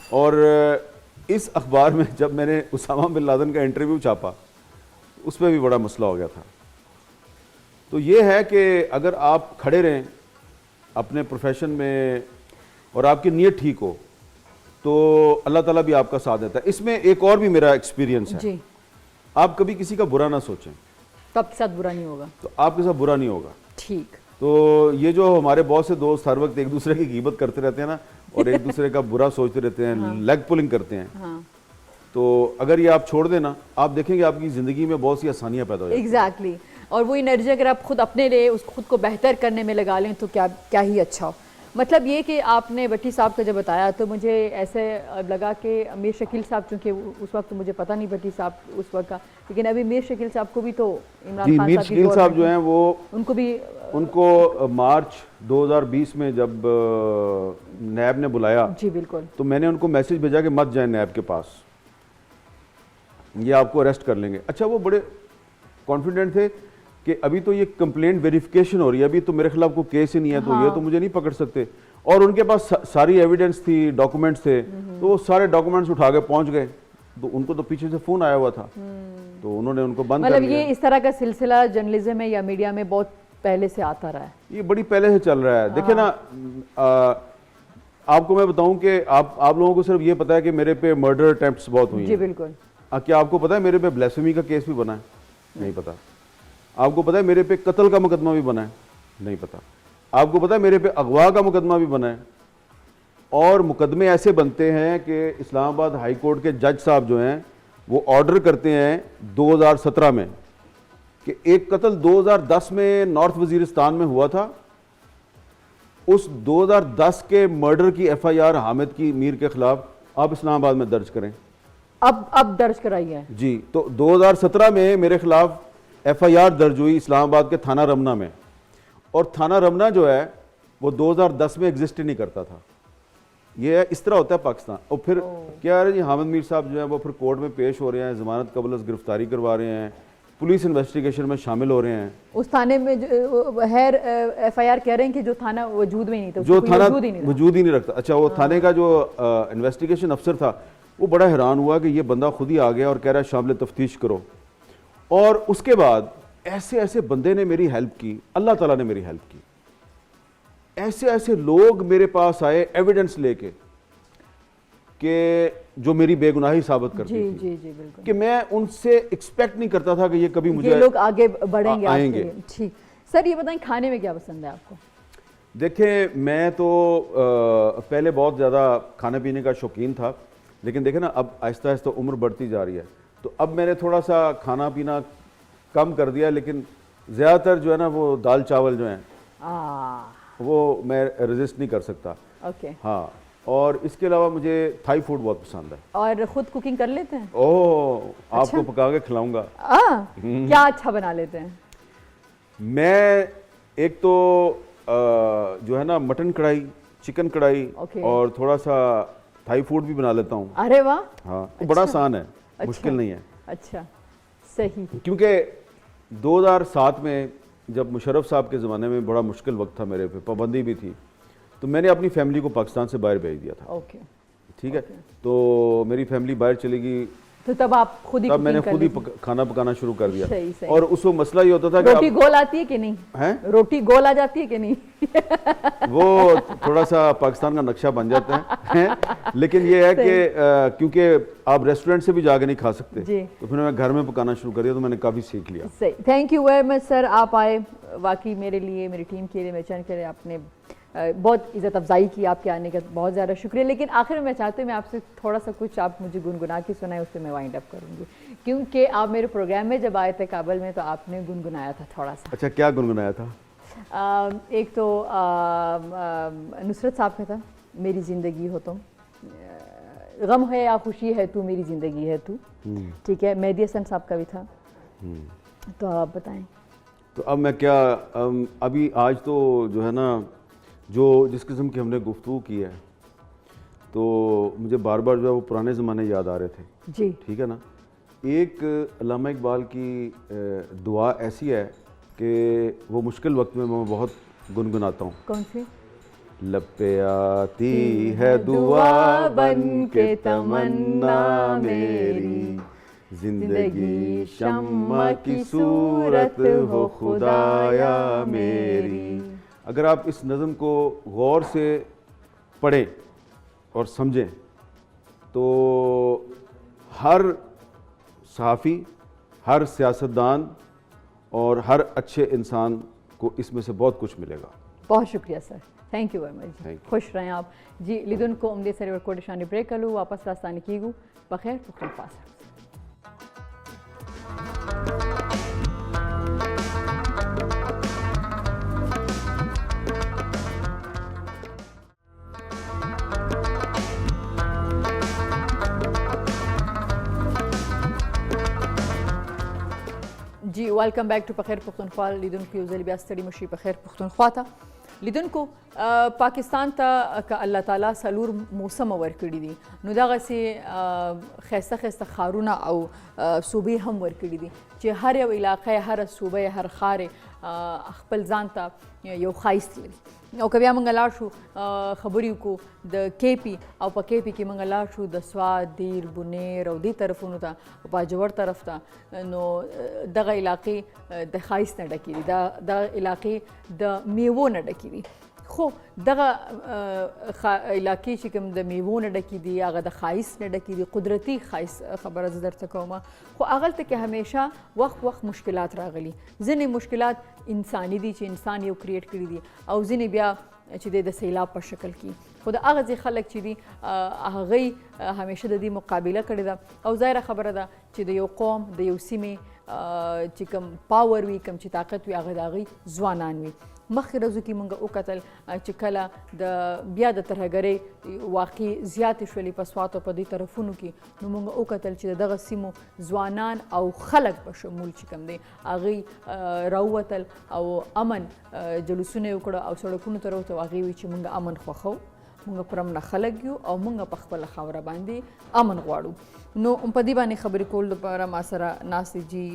اور اس اخبار میں جب میں نے اسامہ بن لادن کا انٹرویو چھاپا اس پہ بھی بڑا مسئلہ ہو گیا تھا. تو یہ ہے کہ اگر آپ کھڑے رہیں اپنے پروفیشن میں اور آپ کی نیت ٹھیک ہو تو اللہ تعالیٰ بھی آپ کا ساتھ دیتا ہے. اس میں ایک اور بھی میرا ایکسپیرینس ہے. جی. آپ کبھی کسی کا برا نہ سوچیں تو آپ کے ساتھ برا نہیں ہوگا. تو آپ کے ساتھ برا نہیں ہوگا. ٹھیک. تو یہ جو ہمارے بہت سے دوست ہر وقت ایک دوسرے کی غیبت کرتے رہتے ہیں نا اور ایک دوسرے کا برا سوچتے رہتے ہیں, لیگ پولنگ کرتے ہیں, تو اگر یہ آپ چھوڑ دینا آپ دیکھیں گے آپ کی زندگی میں بہت سی آسانیاں پیدا ہو جائیں. ایگزیکٹلی. اور وہ انرجی اگر آپ خود اپنے لیے اس خود کو بہتر کرنے میں لگا لیں تو کیا ہی اچھا ہو. مطلب یہ کہ آپ نے بھٹی صاحب کا جب بتایا تو مجھے ایسے لگا کہ میر شکیل صاحب, چونکہ اس وقت مجھے پتہ نہیں بھٹی صاحب اس وقت کا, لیکن ابھی میر شکیل صاحب کو بھی تو عمران خان میر شکیل صاحب جو ہیں وہ ان کو مارچ 2020 میں جب نیب نے بلایا, جی بالکل, تو میں نے ان کو میسج بھیجا کہ مت جائیں نیب کے پاس, یہ آپ کو اریسٹ کر لیں گے. اچھا وہ بڑے کانفیڈنٹ تھے کہ ابھی تو یہ کمپلینٹ ویریفیکیشن ہو رہی ہے, ابھی تو میرے خلاف کوئی کیس ہی نہیں ہے تو یہ تو مجھے نہیں پکڑ سکتے. اور ان کے پاس ساری ایویڈنس تھی, ڈاکومنٹس تھے, تو وہ سارے ڈاکومنٹس اٹھا کے پہنچ گئے. تو ان کو تو پیچھے سے فون آیا ہوا تھا تو انہوں نے ان کو بند کر لیا. یہ اس طرح کا سلسلہ جرنلزم میں یا میڈیا میں بہت پہلے سے آتا رہا ہے. یہ بڑی پہلے سے چل رہا ہے. دیکھیں نا آپ کو میں بتاؤں کہ آپ لوگوں کو صرف یہ پتا ہے کہ میرے پہ مرڈر اٹیمپٹس بہت ہوئی ہیں. جی بالکل. کیا آپ کو پتا ہے میرے پہ بلیسفیمی کا کیس بھی بنا ہے؟ نہیں پتا. آپ کو پتا ہے میرے پہ قتل کا مقدمہ بھی بنا ہے؟ نہیں پتا. آپ کو پتا ہے میرے پہ اغوا کا مقدمہ بھی بنا ہے؟ اور مقدمے ایسے بنتے ہیں کہ اسلام آباد ہائی کورٹ کے جج صاحب جو ہیں وہ آرڈر کرتے ہیں 2017 میں کہ ایک قتل 2010 میں نارتھ وزیرستان میں ہوا تھا, اس 2010 کے مرڈر کی ایف آئی آر حامد کی میر کے خلاف آپ اسلام آباد میں درج کریں. اب درج کرائی ہے جی. تو 2017 میں میرے خلاف ایف آئی آر درج ہوئی اسلام آباد کے تھانہ رمنا میں, اور تھانہ رمنا جو ہے وہ 2010 میں ایگزسٹ نہیں کرتا تھا. یہ اس طرح ہوتا ہے پاکستان. اور پھر کیا ہے جی حامد میر صاحب جو ہیں وہ پھر کورٹ میں پیش ہو رہے ہیں, ضمانت قبل از گرفتاری کروا رہے ہیں, پولیس انویسٹیگیشن میں شامل ہو رہے ہیں. اس تھانے میں ایف آئی آر کہہ رہے ہیں کہ جو تھانہ وجود میں نہیں تھا, جو تھانہ وجود ہی نہیں رکھتا. اچھا وہ تھانے کا جو انویسٹیگیشن افسر تھا وہ بڑا حیران ہوا کہ یہ بندہ خود ہی آ گیا اور کہہ رہا ہے شامل تفتیش کرو. اور اس کے بعد ایسے ایسے بندے نے میری ہیلپ کی, اللہ تعالیٰ نے میری ہیلپ کی. ایسے ایسے لوگ میرے پاس آئے ایویڈنس لے کے کہ جو میری بے گناہی ثابت کرتی تھی کہ میں ان سے ایکسپیکٹ نہیں کرتا تھا کہ یہ کبھی مجھے لوگ آگے بڑھیں گے, آئیں گے. ٹھیک سر, یہ بتائیں کھانے میں کیا پسند ہے آپ کو؟ دیکھیں میں تو پہلے بہت زیادہ کھانے پینے کا شوقین تھا, لیکن دیکھیں نا اب آہستہ آہستہ عمر بڑھتی جا رہی ہے تو اب میں نے تھوڑا سا کھانا پینا کم کر دیا, لیکن زیادہ تر جو ہے نا وہ دال چاول جو ہیں وہ میں ریزسٹ نہیں کر سکتا. ہاں, اور اس کے علاوہ مجھے تھائی فوڈ بہت پسند ہے. اور خود کوکنگ کر لیتے ہیں؟ آپ کو پکا کے کھلاؤں گا. کیا اچھا بنا لیتے ہیں؟ میں ایک تو جو ہے نا مٹن کڑھائی, چکن کڑھائی, اور تھوڑا سا تھائی فوڈ بھی بنا لیتا ہوں. ارے واہ. ہاں, بڑا آسان ہے, مشکل نہیں ہے. اچھا صحیح. کیونکہ 2007 میں جب مشرف صاحب کے زمانے میں بڑا مشکل وقت تھا, میرے پہ پابندی بھی تھی, تو میں نے اپنی فیملی کو پاکستان سے باہر بھیج دیا تھا. اوکے. ٹھیک ہے. تو میری فیملی باہر چلی گئی, تو تب آپ خود ہی تب میں نے خود ہی کھانا پکانا شروع کر دیا. اور اس وقت مسئلہ یہ ہوتا تھا کہ روٹی گول آتی ہے کہ نہیں, روٹی گول آ جاتی ہے کہ نہیں؟ وہ تھوڑا سا پاکستان کا نقشہ بن جاتا ہے, لیکن یہ ہے کہ کیونکہ آپ ریسٹورینٹ سے بھی جا کے نہیں کھا سکتے, تو پھر میں گھر میں پکانا شروع کر دیا, تو میں نے کافی سیکھ لیا. صحیح, تھینک یو ویری مچ سر, آپ آئے, واقعی میرے لیے, میری ٹیم کے لیے, میں چاہتا کہ آپ نے بہت عزت افزائی کی, آپ کے آنے کا بہت زیادہ شکریہ. لیکن آخر میں چاہتی ہوں میں آپ سے تھوڑا سا کچھ آپ مجھے گنگنا کے سنائیں, اس پہ میں وائنڈ اپ کروں گی, کیونکہ آپ میرے پروگرام میں جب آئے تھے کابل میں تو آپ نے گنگنایا تھا تھوڑا سا. اچھا, کیا گنگنایا تھا؟ ایک تو نصرت صاحب کا تھا, میری زندگی ہو تم, غم ہے یا خوشی ہے تو میری زندگی ہے تو, ٹھیک ہے. مہدی حسن صاحب کا بھی تھا, تو آپ بتائیں. تو اب میں کیا, ابھی آج تو جو ہے نا, جو جس قسم کی ہم نے گفتگو کی ہے, تو مجھے بار بار جو ہے وہ پرانے زمانے یاد آ رہے تھے. جی ٹھیک ہے نا. ایک علامہ اقبال کی دعا ایسی ہے کہ وہ مشکل وقت میں بہت گنگناتا ہوں. کون سی؟ لب پہ آتی ہے دعا بن کے تمنا میری, زندگی شمع کی صورت ہو خدایا میری. اگر آپ اس نظم کو غور سے پڑھیں اور سمجھیں تو ہر صحافی, ہر سیاستدان اور ہر اچھے انسان کو اس میں سے بہت کچھ ملے گا. بہت شکریہ سر, تھینک یو ویری مچ, خوش رہیں آپ جی. لیدن کو عمدے سر کوٹشانی بریک کرلو, واپس راستانی کی گو بخیر پختون فاصل. جی welcome back to پخیر Pakhtunkhwa. لیدونکو you ځل بیا ستړي مشي پخیر پښتونخوا ته. لیدونکو پاکستان ته که الله تعالی څلور موسمه ورکړي دي, نو دغسې ښایسته ښایسته ښارونه او صوبې هم ورکړي دي چې هر یو علاقه, هر صوبه, هر ښار خپل ځان ته یو ښایست لري. او که بیا موږ لاړ شو خبرې وکړو د کې پي, او په کې پي کې موږ لاړ شو د سوات, دیر, بونیر او دې طرفونو ته, باجوړ طرف ته, نو دغه علاقې د ښایست نه ډکې دي, دغه علاقې د میوو نه ډکې دي. خو دغه علاقې چې کوم د میوو نه ډکې دي, هغه د ښایست نه ډکې دي, قدرتي ښایست خبره زه درته کوم, خو هغلته کې همیشه وخت مشکلات راغلي. ځینې مشکلات انساني دي چې انسان یو کریټ کړي دي, او ځینې بیا چې د سیلاب په شکل کې. خو د هغه ځای خلک چې دي هغوی همیشه د دې مقابله کړې ده, او ظاهره خبره ده چې د یو قوم, د یو سیمې چې کوم پاور وي, کوم چې طاقت وي, هغه د هغوی ځوانان وي. مخکې ورځو کې موږ وکتل چې کله د بیا د ترهګرۍ واقعې زیاتې شولې په سوات او په دې طرفونو کې, نو موږ وکتل چې د دغه سیمو ځوانان او خلک په شمول چې کوم دی هغوی راووتل او امن جلوسونه یې وکړه او سړکونو ته راووتل, هغوی وایي چې موږ امن خوښوو, موږ پرمنه خلک یو او موږ په خپله خاوره باندې امن غواړو. نو په دې باندې خبرې کول لپاره ما سره ناست جی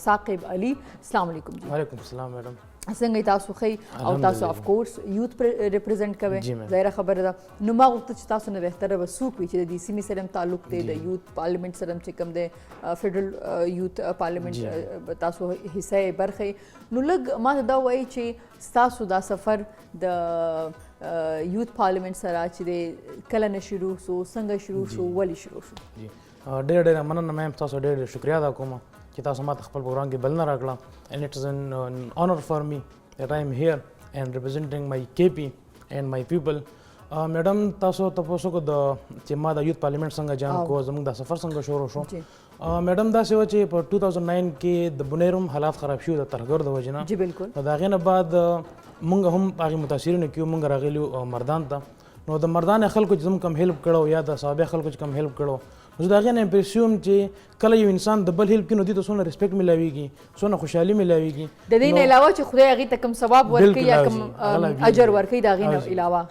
ثاقب علي. السلام علیکم. جی وعلیکم السلام میډم, څنګه تاسو ښه او تاسو اف کورس یوت ریپرزینټ کوئ, ظاهره خبره ده. نو ما غوښتل چې تاسو نه بهتره به څوک وي چې د دې سیمې سره هم تعلق دی, د یوت پارلیمنټ سره هم چې کوم دی فیډرل یوت پارلیمنټ تاسو حصه یې برخه, نو لږ ما ته دا وایي چې ستاسو دا سفر د یوت پارلیمنټ سره چې دی کله نه شروع شو, څنګه شروع شو, ولې شروع شو؟ ډېره ډېره مننه میم, تاسو ډېر ډېر شکریه ادا کوم چې تاسو ما ته خپل پروګرام کې بلنه راکړه. and it is an honor for me that I am here and representing my KP and my people. میډم تاسو تاسو کو د چې ما د یوت پارلیمنټ څنګه جان کو, زموږ د سفر څنګه شروع شو. میډم داسې و چې په 2009 کې د بونیروم حالات خراب شو د ترهګر د وجې نه. جی بالکل. د هغې نه بعد موږ هم هغې متاثرینو کې موږ راغلي مردان ته, نو د مردان خلکو چې زموږ کم هیلپ کړو یا د صحابه خلکو چې کم هیلپ کړو, نو زه د هغې نه امپریسیوم چې کله یو انسان د بل هیلپ کوي نو دې ته څومره ریسپیکټ میلاویږي, څومره خوشحالي میلاویږي. د دې نه علاوه چې خدای هغې ته کوم ثواب ورکوي یا کوم اجر ورکوي د هغې نه علاوه.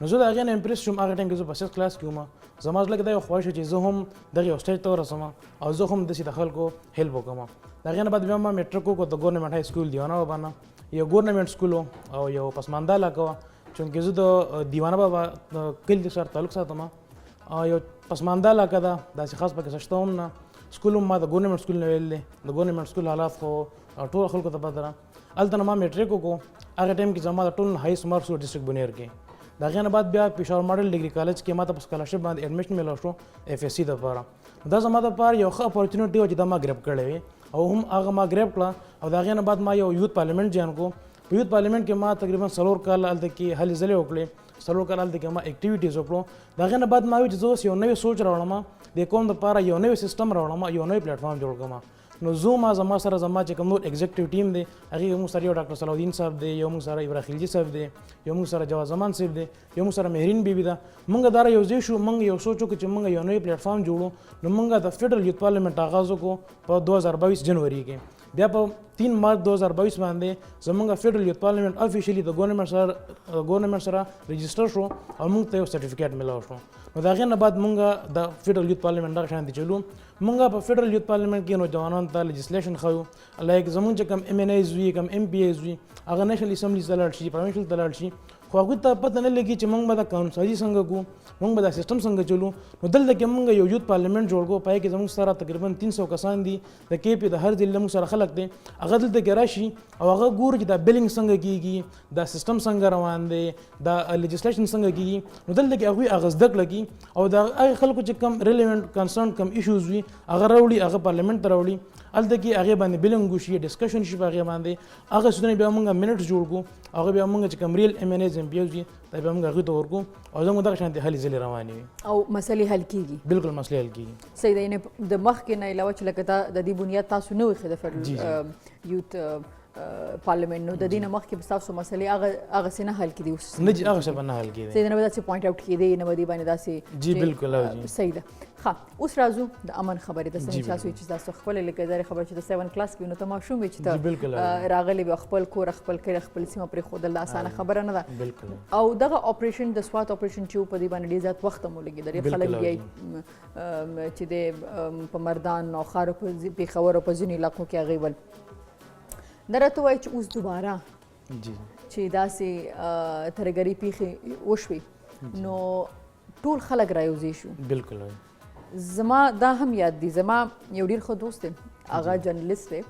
نو زه د هغې نه امپریس شوم. هغه ټایم کې زه په 6 کلاس کې وم, زما زړه کې دا یو خواهش و چې زه هم دغې یو سټیج ته ورسم او زه هم داسې د خلکو هیلپ وکړم. د هغې نه بعد بیا ما میټرک وکړو د ګورنمنټ های سکول دیوانه بابا نه, یو ګورنمنټ سکول او یو پسمانده علاقه وه, چونکې زه د دیوانه بابا کلي سره تعلق ساتم, یو پسمانده علاقه ده داسې خاص پکې څه شته هم نه. سکول هم ما د ګورنمنټ سکول نه ویل دی. د ګورنمنټ سکول حالات خو ټولو خلکو ته پته ده. هلته نه ما میټریک وکړو. هغه ټایم کې زما د ټولو هایست مارکس و ډسټرکټ بونیر کې. د هغې نه بعد بیا پېښور ماډل ډګري کالج کې ما ته په سکالرشپ باندې ایډمیشن میلاو شو اف ایس سی دپاره. دا زما دپاره یو ښه اپورچونټي وه چې دا ما ګریب کړی وي او هم هغه ما ګریب کړه. او د هغې نه بعد ما یو یوت پارلیمنټ جوین کړو. په یوت پارلیمنټ کې ما تقریبا 4 کال هلته کې هلې ځلې وکړې. 4 کال هلته کې ما اکټیویټیز وکړو. د هغې نه بعد ما ویل چې زه اوس یو نوی سوچ راوړم، د قوم دپاره یو نوی سیسټم راوړم، یو نوی پلیټفارم جوړ کړم. نو زه ما زما سره زما چې کوم نور ایگزیکټیو ټیم دی هغې موږ سره یو ډاکټر صلاح الدین صاحب دی، یو موږ سره ابراهیم خلجي صاحب دی، یو موږ سره جواز زمان صاحب دی، یو موږ سره مهرین بیبي ده. موږ دا یو ځای شو، موږ یو سوچ وکړو چې موږ یو نوی پلیټفارم جوړو. نو موږ د فیډرل یوت پارلیمنټ آغاز وکړو په 2022 جنوري کې. بیا په 3 مارچ 2022 باندې زموږ فیډرل یوت پارلیمنټ افیشلی د ګورنمنټ سره رجسټر شو او موږ ته یو سرټیفیکیټ میلاو شو. نو د هغې نه بعد موږ د فیډرل یوت پارلیمنټ دغه شانتې چلو. موږ په فیډرل یوت پارلیمنټ کې نوجوانانو ته لیجسلیشن ښیو، لایک زموږ چې کوم ایم این ایز وي، کوم ایم پی ایز وي، هغه نیشنل اسمبلیز ته لاړ شي، پروینشل ته لاړ شي. خو هغوی ته پته نه لګي چې موږ به دا قانون سازي څنګه کوو، موږ به دا سیسټم څنګه چلو. نو دلته کې موږ یو یوت پارلیمنټ جوړ کړو. پای کې زموږ سره تقریبا 300 کسان دي. د کې پی د هر ضلع موږ سره خلک دي. هغه دلته کې راشي او هغه ګوري چې دا بلینګ څنګه کیږي، دا سیسټم څنګه روان دی، دا لیجسلیشن څنګه کیږي. نو دلته کې هغوی هغه زده کړه کوي او د هغې خلکو چې کم ریلیونټ کنسرن کم ایشوز وي هغه راوړي، هغه پارلیمنټ ته راوړي. هلته کې هغې باندې بلینګ وشي، ډسکشن شي په هغې باندې. هغه سودونه بیا موږ منټس جوړ کړو. هغه بیا موږ چې کوم ریل M N S M P S وي دا بیا موږ هغوی ته ورکړو او زموږ دغه شانتې هلې ځلې روانې وي او مسلې حل کېږي. بالکل مسلې حل کېږي. صحیح ده. یعنې د مخکې نه علاوه چې لکه د دې بنیاد تاسو نه وي د فیډرل یوت پارلیمنټ، نو د دې نه مخکې به ستاسو مسلې هغسې نه حل کېدي اوس نه جي هغه شی به نه حل کېدی. صحیح ده. نه به داسې پوینټ آوټ کېدی، نه به دې باندې داسې جی بالکل صحیح ده. ښه، اوس راځو د امن خبرې ته. څنګه تاسو چې تاسو خپلې لکه زری خبره چې د 7 کلاس کې نو ته ماشوم وي چې ته راغلی به خپل کور، خپل کلی، خپل سیمه پرېښودل د اسانه خبره نه ده. او دغه اپریشن د سوات اپریشن چې په دې باندې ډېر زیات وخت هم ولګېد. ډېر خلک بیایي چې د په مردان او ښارو په پېښور او په ځینو علاقو کې هغې ول دا راته وایي چې اوس دوباره چې داسې ترهګرۍ پیښې وشوې نو ټول خلک رایوځای شو. بالکل. زما دا هم یاد دي، زما یو ډېر ښه دوست دی، هغه جرنلست دی،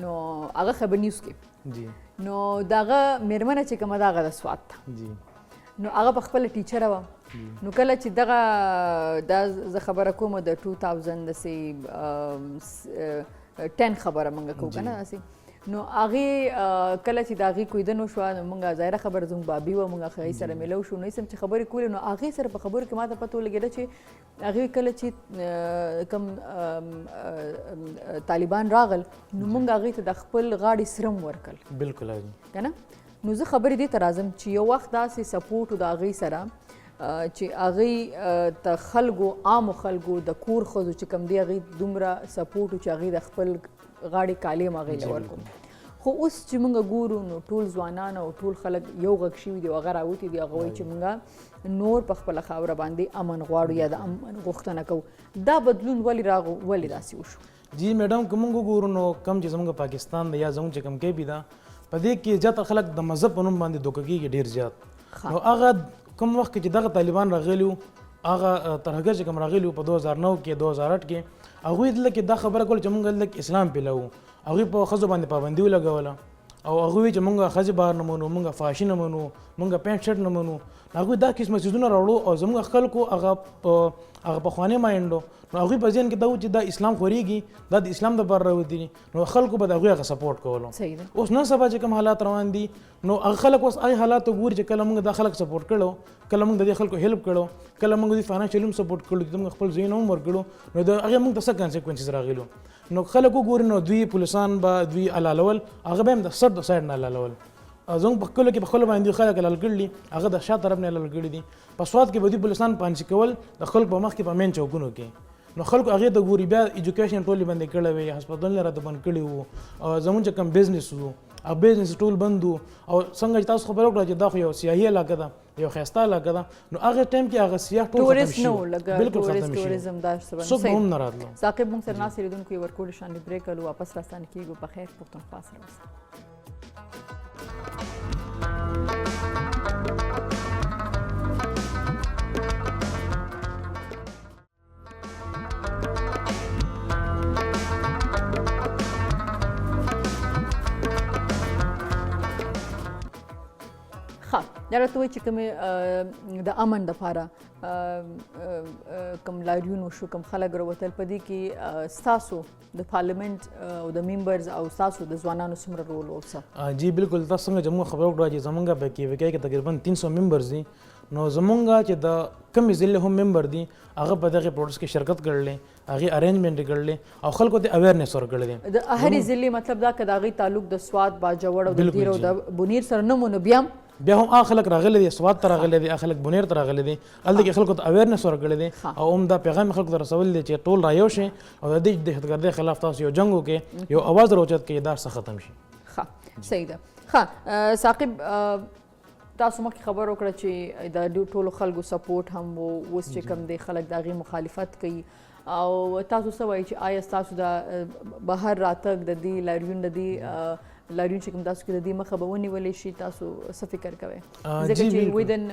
نو هغه خبر نیوز کې نو د هغه مېرمنه چې کومه ده هغه د سوات ده. نو هغه په خپله ټیچره وه. نو کله چې دغه دا زه خبره کوم د 2010 خبره موږ کوو که نه داسې. نو هغې کله چې د هغې کویدن وشوه نو موږ ظاهره خبره زموږ بابي وه، موږ هغې سره میلو شو. نو سم چې خبرې کولې نو هغې سره په خبرو کې ما ته پته ولګېده چې هغې کله چې کوم طالبان راغل نو موږ هغې ته د خپل غاړې سرم ورکړل. بالکل که نه. نو زه خبرې دې ته راځم چې یو وخت داسې سپورټ و د هغې سره چې هغې ته خلکو، عامو خلکو، د کور ښځو چې کوم دی هغې دومره سپورټ و چې هغې د خپل غاړې کالي هم هغې له ورکړو. خو اوس چې موږ ګورو نو ټول ځوانان او ټول خلک یو غږ شوي دي او هغه راوتي دي. هغه وایي چې موږ نور په خپله خاوره باندې امن غواړو یا د امن غوښتنه کوو. دا بدلون ولې راغو، ولې داسې وشو؟ جی میډم که موږ وګورو نو کم چې زموږ پاکستان دی یا زموږ چې کوم کې بي ده په دې کې زیاته خلک د مذهب په نوم باندې دوکه کېږي ډېر زیات. نو هغه کوم وخت کې چې دغه طالبان راغلي وو، هغه ترهګر چې کوم راغلي وو په 2009 کې 2008 کې، هغوی دلته کې دا خبره کوله چې موږ دلته اسلام پیلوو. هغوی په ښځو باندې پابندي ولګوله او هغوی چې موږ ښځې بار نه منو، موږ فاشي نه منو، موږ پینټ شرټ نه منو. هغوی دا قسمه څیزونه راوړو او زموږ خلکو هغه پخوانی مایندو نو هغوی په ذهن کې دا و چې دا اسلام خورېږي، دا د اسلام دپاره راوتي دي، نو خلکو به د هغوی هغه سپورټ کولو. اوس نن سبا چې کوم حالات روان دي نو هغه خلک اوس هغې حالاتو ګوري چې کله موږ دا خلک سپورټ کړو، کله موږ د دې خلکو هیلپ کړو، کله موږ دوی فاینانشلی هم سپورټ کړو، موږ خپل ځایونه هم ورکړو، نو د هغې موږ ته څه کانسیکوینسز راغلو. نو خلک وګوري نو دوی پولیسان به دوی حلالول، هغه به هم د سر د سایډ نه حلالول. زموږ په کلو کې په خپلو باندې خلک حلال کړي دي، هغه د شا طرف نه حلال کړي دي. په سوات کې به دوی پولیسان پانسي کول د خلکو په مخ کې په مین چوکونو کې. نو خلکو هغې ته ګوري، بیا ایجوکیشن ټولې بندې کړی وې، هسپتالونه راته بند کړي وو، زموږ چې کوم بزنس وو هغه بزنس ټول بند وو. او څنګه چې تاسو خبره وکړه چې دا خو یو سیاحي علاقه ده، یو ښایسته علاقه ده، نو هغه ټایم کې هغه سیاح ټول ختم شي، بالکل ختم شي، ټوریزم دا څوک به هم نه راتلو. ثاقب موږ سره ناست لیدونکو یې ورکوډ شانې بریک کړو، واپس راستانه کېږو. په خیر پښتونخوا سره اوسئ. یاره ته وایي چې کومې د امن دپاره کوم لاریون وشو کوم خلک راوتل په دې کې ستاسو د پارلیمنت او د ممبرز او ستاسو د ځوانانو څومره رول اوسه؟ جی بالکل تاسو څنګه چې موږ خبره وکړه چې زمونږ په KVK کې تقریبا 300 ممبرز دي نو زمونږ چې د کم ضلع هم ممبر دي هغه په دغه پروسس کې شرکت کړلې هغه ارینجمنٹ کړلې او خلکو ته اویرنس ورکړل دي د هرې ضلع مطلب دا که د هغې تعلق د سوات باجوړ او د دیر او د بونیر سره نه مو نو بیا هم هغه خلک راغلي دي سوات ته راغلي دي خلک بونیر ته راغلي دي هلته کې خلکو ته اویرنس ورکړل دي او هم دا پیغام خلکو ته رسول دي چې ټول رایو شي او د دې دهشتګردۍ خلاف تاسو یو جنگ وکړئ یو اواز راوچت کړئ دا څه ختم شي. ښه صحیح ده. ښه ثاقب تاسو مخکې خبر وکړه چې د ټولو خلکو سپورټ هم و اوس چې کوم دی خلک د هغې مخالفت کوي او تاسو څه وایي چې آیا ستاسو د بهر راتګ د دې لاریون د دې لاریون چې کوم تاسو کې د دې مخه به ونیولی شي تاسو څه فکر کوئ ځکه چې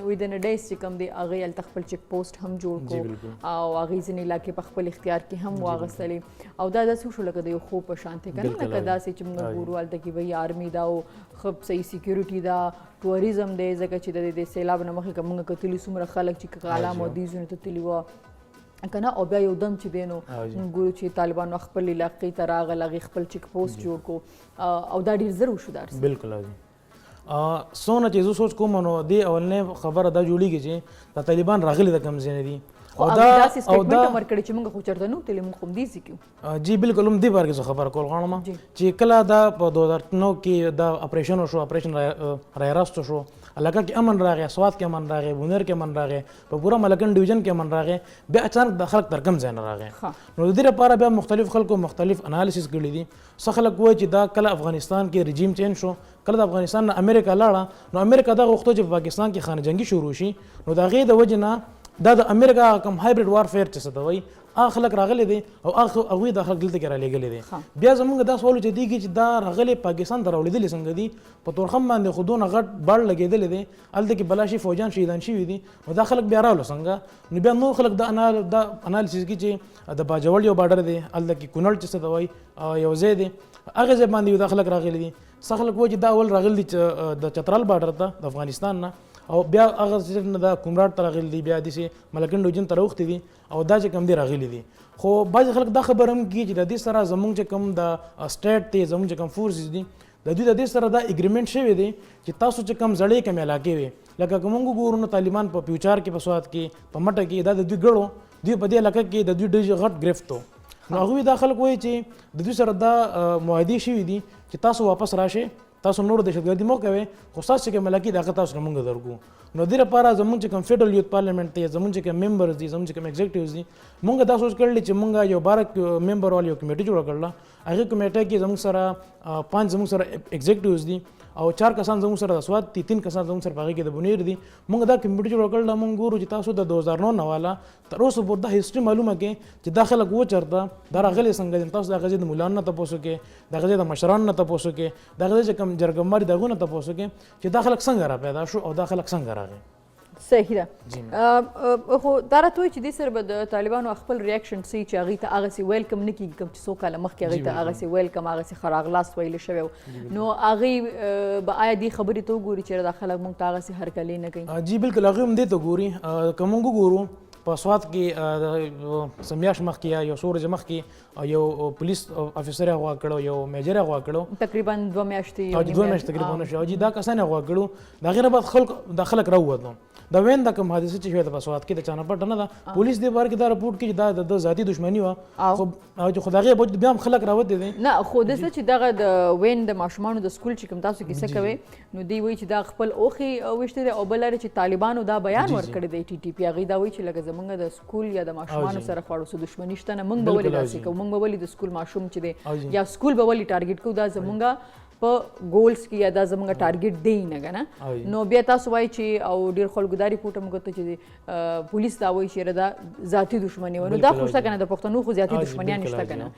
ویدن ډیز چې کوم دی هغې هلته خپل چیک پوسټ هم جوړ کړو او هغې ځینې علاقې په خپل اختیار کې هم واغستلې او دا داسې وشو لکه د یو خوب په شانتې که نه لکه داسې چې موږ ګورو هلته کې وایي آرمي دا او ښه صحیح سیکیورټي دا ټوریزم دی ځکه چې د سیلاب نه مخکې که موږ کتلي څومره خلک چې کالا مودیزونو ته تللي وه کنه او بیا یو دم چې دی نو ګورو چې طالبانو خپل علاقې ته راغل هغې خپل چیک پوسټ جوړ کړو او دا ډېر زر وشو دا بالکل څونه چې زه سوچ کوم نو دې اولنۍ خبره دا جوړېږي چې د طالبان راغلي د کوم ځای نه دي او دا سټیټمنټ هم ورکړی چې موږ خو چېرته نه وتلي موږ خو همدېسې کیو جی بالکل هم دې باره کې زه خبره کول غواړم چې کله دا په 2009 کې دا اپریشن وشو اپریشن راراستو شو علاقه کې امن راغی سوات کې امن راغی بونیر کې امن راغی په پوره ملکن ډیویژن کې امن راغی بیا اچانک د خلک تر کم ځای نه راغی نو د دې لپاره بیا مختلف خلکو مختلف انالیسس کړي دي څه خلک وایي چې دا کله افغانستان کې رژیم چینج شو کله د افغانستان نه امریکا لاړه نو امریکا دا غوښتو چې په پاکستان کې خانه جنګي شروع شي نو د هغې د وجې نه دا د امریکا کوم هایبریډ وارفیر چې څه ته وایي هغه خلک راغلي دي او هغوی د خلک دلته کې رالیږلي دي بیا زموږ دا سوال اوچتېږي چې دا راغلي پاکستان ته راوړېدلي څنګه دي په تورخم باندې خو دونه غټ باړ لګېدلی دی هلته کې بلا شي فوجان شهیدان شوي دي نو دا خلک بیا راغلو څنګه نو بیا نور خلک دا انالیسس کوي چې د باجوړ یو باډر دی هلته کې کونړ چې څه ته وایي یو ځای دی هغې ځای باندې دا خلک راغلي دي څه خلک وایي چې دا اول راغلي دي د چترال باډر ته د افغانستان نه او بیا هغه چې دا کومراټ ته راغلي دي بیا داسې ملکن ډویژن ته راوښتي دي او دا چې کوم دی راغلي دي خو بعضې خلک دا خبر هم کوي چې د دې سره زموږ چې کوم د سټیټ دی زموږ چې کوم فورسز دي د دوی د دې سره دا اګریمنټ شوی دی چې تاسو چې کوم زړې کوم علاقې وي لکه که موږ وګورو نو طالبان په پیوچار کې په سوات کې په مټه کې دا د دوی ګړو دوی په دې علاقه کې د دوی ډېر غټ ګرفت و نو هغوی دا خلک وایي چې د دوی سره دا معاهدې شوي دي چې تاسو واپس راشئ تاسو نور دهشتګردي مه کوئ خو ستاسو چې کوم علاقې د هغه تاسو نه موږ درکو نو دې لپاره زموږ چې کوم فیډرل یوت پارلیمنټ دی زموږ چې کوم ممبرز دي زموږ چې کوم ایگزیکټیوز دي موږ دا سوچ کړلی چې موږ یو 12 ممبر والی یو کمیټي جوړه کړله هغې کمیټه کې زموږ سره 5 زموږ سره ایگزیکټیوز دي او 4 کسان زموږ سره د سوات دي 3 کسان زموږ سره په هغې کې د بونیر دي موږ دا کمیټي جوړه کړله موږ ګورو چې تاسو د 2009 نه والا تر اوسه پورې دا هسټري معلومه کړئ چې دا خلک و چېرته دا راغلي څنګه دي تاسو د هغه ځای د ملانو نه تپوس وکړئ د هغه ځای د مشرانو نه تپوس وکړئ د هغه ځای چې کوم جرګماري د هغو نه تپوس وکړئ چې دا خلک څنګه را پیدا شو او دا خلک څنګه راغی صحیح ده خو دا راته وایي چې دې سره به د طالبانو خپل ریاکشن څه چې هغې ته هغسې ویلکم نه کېږي کوم چې څو کاله مخکې هغې ته هغسې ویلکم هغسې ښه راغلاست ویلی شوی و نو هغې به آیا دې خبرې ته وګوري چې دا خلک موږ ته هغسې هرکلی نه کوي جی بالکل هغوی هم دې ته ګوري که موږ وګورو په سوات کې څه میاشت مخکې یا یو څو ورځې مخکې یو پولیس افیسر یې اغوا کړو یو میجر یې اغوا کړو تقریبا 2 میاشتې تقریبا شو او جی دا کسان یې اغوا کړو د هغې نه بعد دا خلک راووتلو دا وین دا کوم حادثه چې شوې ده په سوات کې د چا نه پټه نه ده پولیس دې باره کې دا رپورټ کوي چې دا د ذاتي دښمني وه خو د هغې بیا هم خلک راوتې دي نه خو داسې چې دغه د وین د ماشومانو د سکول چې کوم تاسو کیسه کوئ نو دوی وایي چې دا خپل اوښې ویشتې دی او بل لرې چې طالبانو دا بیان ورکړی دی TTP هغې دا وایي چې لکه زموږ د سکول یا د ماشومانو سره خواړو څه دښمني شته نه موږ به ولې داسې کوو موږ به ولې د سکول ماشوم چې دی یا سکول به ولې ټارګېټ کوو دا زموږ په ګولز کې یا دا زموږ ټارګېټ دی نه که نه نو بیا تاسو وایي چې او ډېر خلکو دا ریپورټ هم وکړه چې پولیس دا وایي چې دا ذاتي دښمني وه نو دا خو شته که نه د پښتنو خو ذاتي دښمنیان شته که نه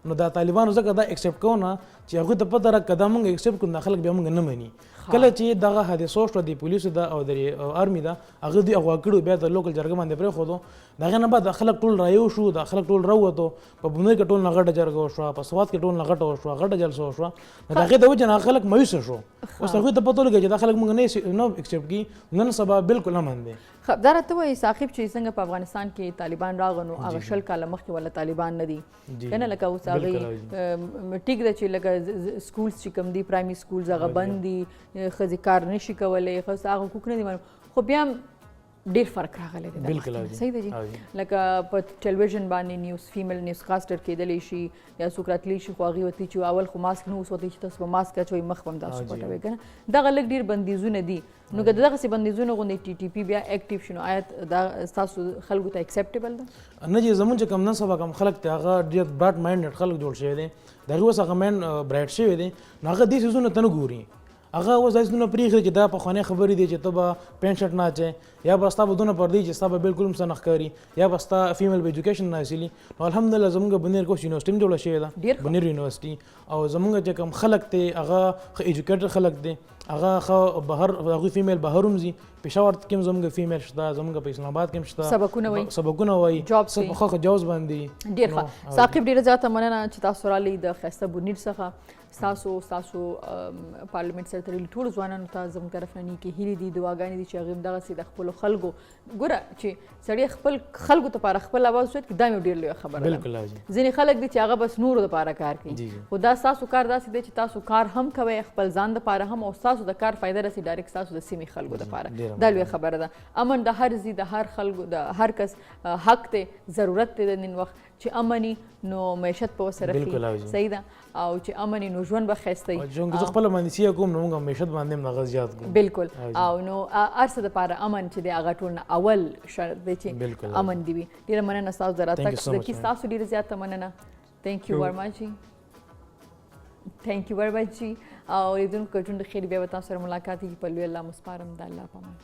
نو دا طالبانو ځکه دا ایکسپټ کوو نه چې هغوی ته پته راکړه که دا مونږ ایکسپټ کړو دا خلک بیا مونږ نه مني. کله چې دغه حادثو شوه د پولیسو ده او د آرمي ده هغه دوی اغوا کړو بیا د لوکل جرګه باندې پرېښودو. د هغې نه بعد دا خلک ټول رایو شو دا خلک ټول راووتو. په بونیر کې ټول نه غټه جرګه وشوه په سوات کې ټول نه غټه وشوه غټه جلسه وشوه. نو د هغې د وجې نه هغه خلک مایوسه شو. اوس هغوی ته پته ولګي چې دا خلک مونږ نه ایکسپټ کړي نن سبا بالکل امن دی. دا راته وایي صاحب چې څنګه په افغانستان کې طالبان راغلل نو هغه 20 کاله مخکې ولا طالبان نه دي که نه لکه اوس هغې ټیک ده چې لکه سکولز چې کوم دي پرایمري سکولز هغه بند دي ښځې کار نشي کولی ښځې هغه حقوق نه دي معلوم خو بیا هم ډېر فرق راغلی دی بالکل صحیح دی جی لکه په ټلویزیون باندې نیوز فیمیل نیوز کاسټر کېدلی شي یا څوک راتلی شي خو هغې ورته چې اول خو ماسک نه اوس ورته چې تاسو به ماسک اچوئ مخ به هم تاسو پټوئ که نه دغه لږ ډېر بندیزونه دي نو که د دغسې بندیزونو غوندې ټي ټي پي بیا اکټیو شي نو آیا دا ستاسو خلکو ته اکسپټیبل ده؟ نه جی زمونږ چې کوم نن سبا کوم خلک دی هغه ډېر براډ ماینډډ خلک جوړ شوي دي د هغې اوس هغه مایند برایټ شوی دی نو هغه دې څیزونو ته نه ګوري. هغه اوس دا څیزونه پرېښي چې دا پخوانۍ خبرې دي چې ته به پینټ شرټ نه اچوې یا به ستا به دونه پردې چې ستا به بالکل هم څه نه ښکاري یا به ستا فیمیل به ایجوکیشن نه حاصلي. نو الحمدلله زموږ بنیر کې اوس یونیورسټي هم جوړه شوې ده بنیر یونیورسټي او زموږ چې کوم خلک دی هغه ښه ایجوکیټډ خلک دی هغه ښه بهر هغوی فیمیل بهر هم ځي پېښور کې هم زموږ فیمیل شته زموږ په اسلام آباد کې هم شته سبقونه وایي ښه جابز باندې ډېر ښه. ثاقب ډېره زیاته مننه چې تاسو راغلئ د ښایسته بنیر څخه. ستاسو پارلمنټ سرتري ټولو ځوانانو ته زموږ طرف نه نیکې هیلې دي دعاګانې دي چې هغوی هم دغسې د خپلو خلکو ګوره چې سړی خپل خلکو دپاره خپل اواز وسوت کړي دا مې ډېر لویه خبره ده. ځینې خلک دي چې هغه بس نورو دپاره کار کوي خو دا ستاسو کار داسې دی چې تاسو کار هم کوئ خپل ځان دپاره هم او ستاسو د کار فایده رسي ډایرکټ ستاسو د سیمې خلکو دپاره دا لویه خبره ده. امن د هر ځي د هر خلکو د هر کس حق دی ضرورت دی د نن وخت چې امني نو معیشت په ورسره ښي صحیح ده او چې امني نو ژوند به ښایسته وي. زه خپله باندې سیه کوم نو موږ معیشت باندې هم هغه زیات کړو بالکل او نو هر څه دپاره امن چې دی هغه ټول نه اول شرط دی چې امن دي وي. ډېره مننه ستاسو د راتګ صدقي ستاسو ډېره زیاته مننه. Thank you very much ji thank you very much ji او لیدونکو که ژوند د خیر بیا به تاسو سره ملاقات کېږي په لوی الله مسپارم د الله په امان.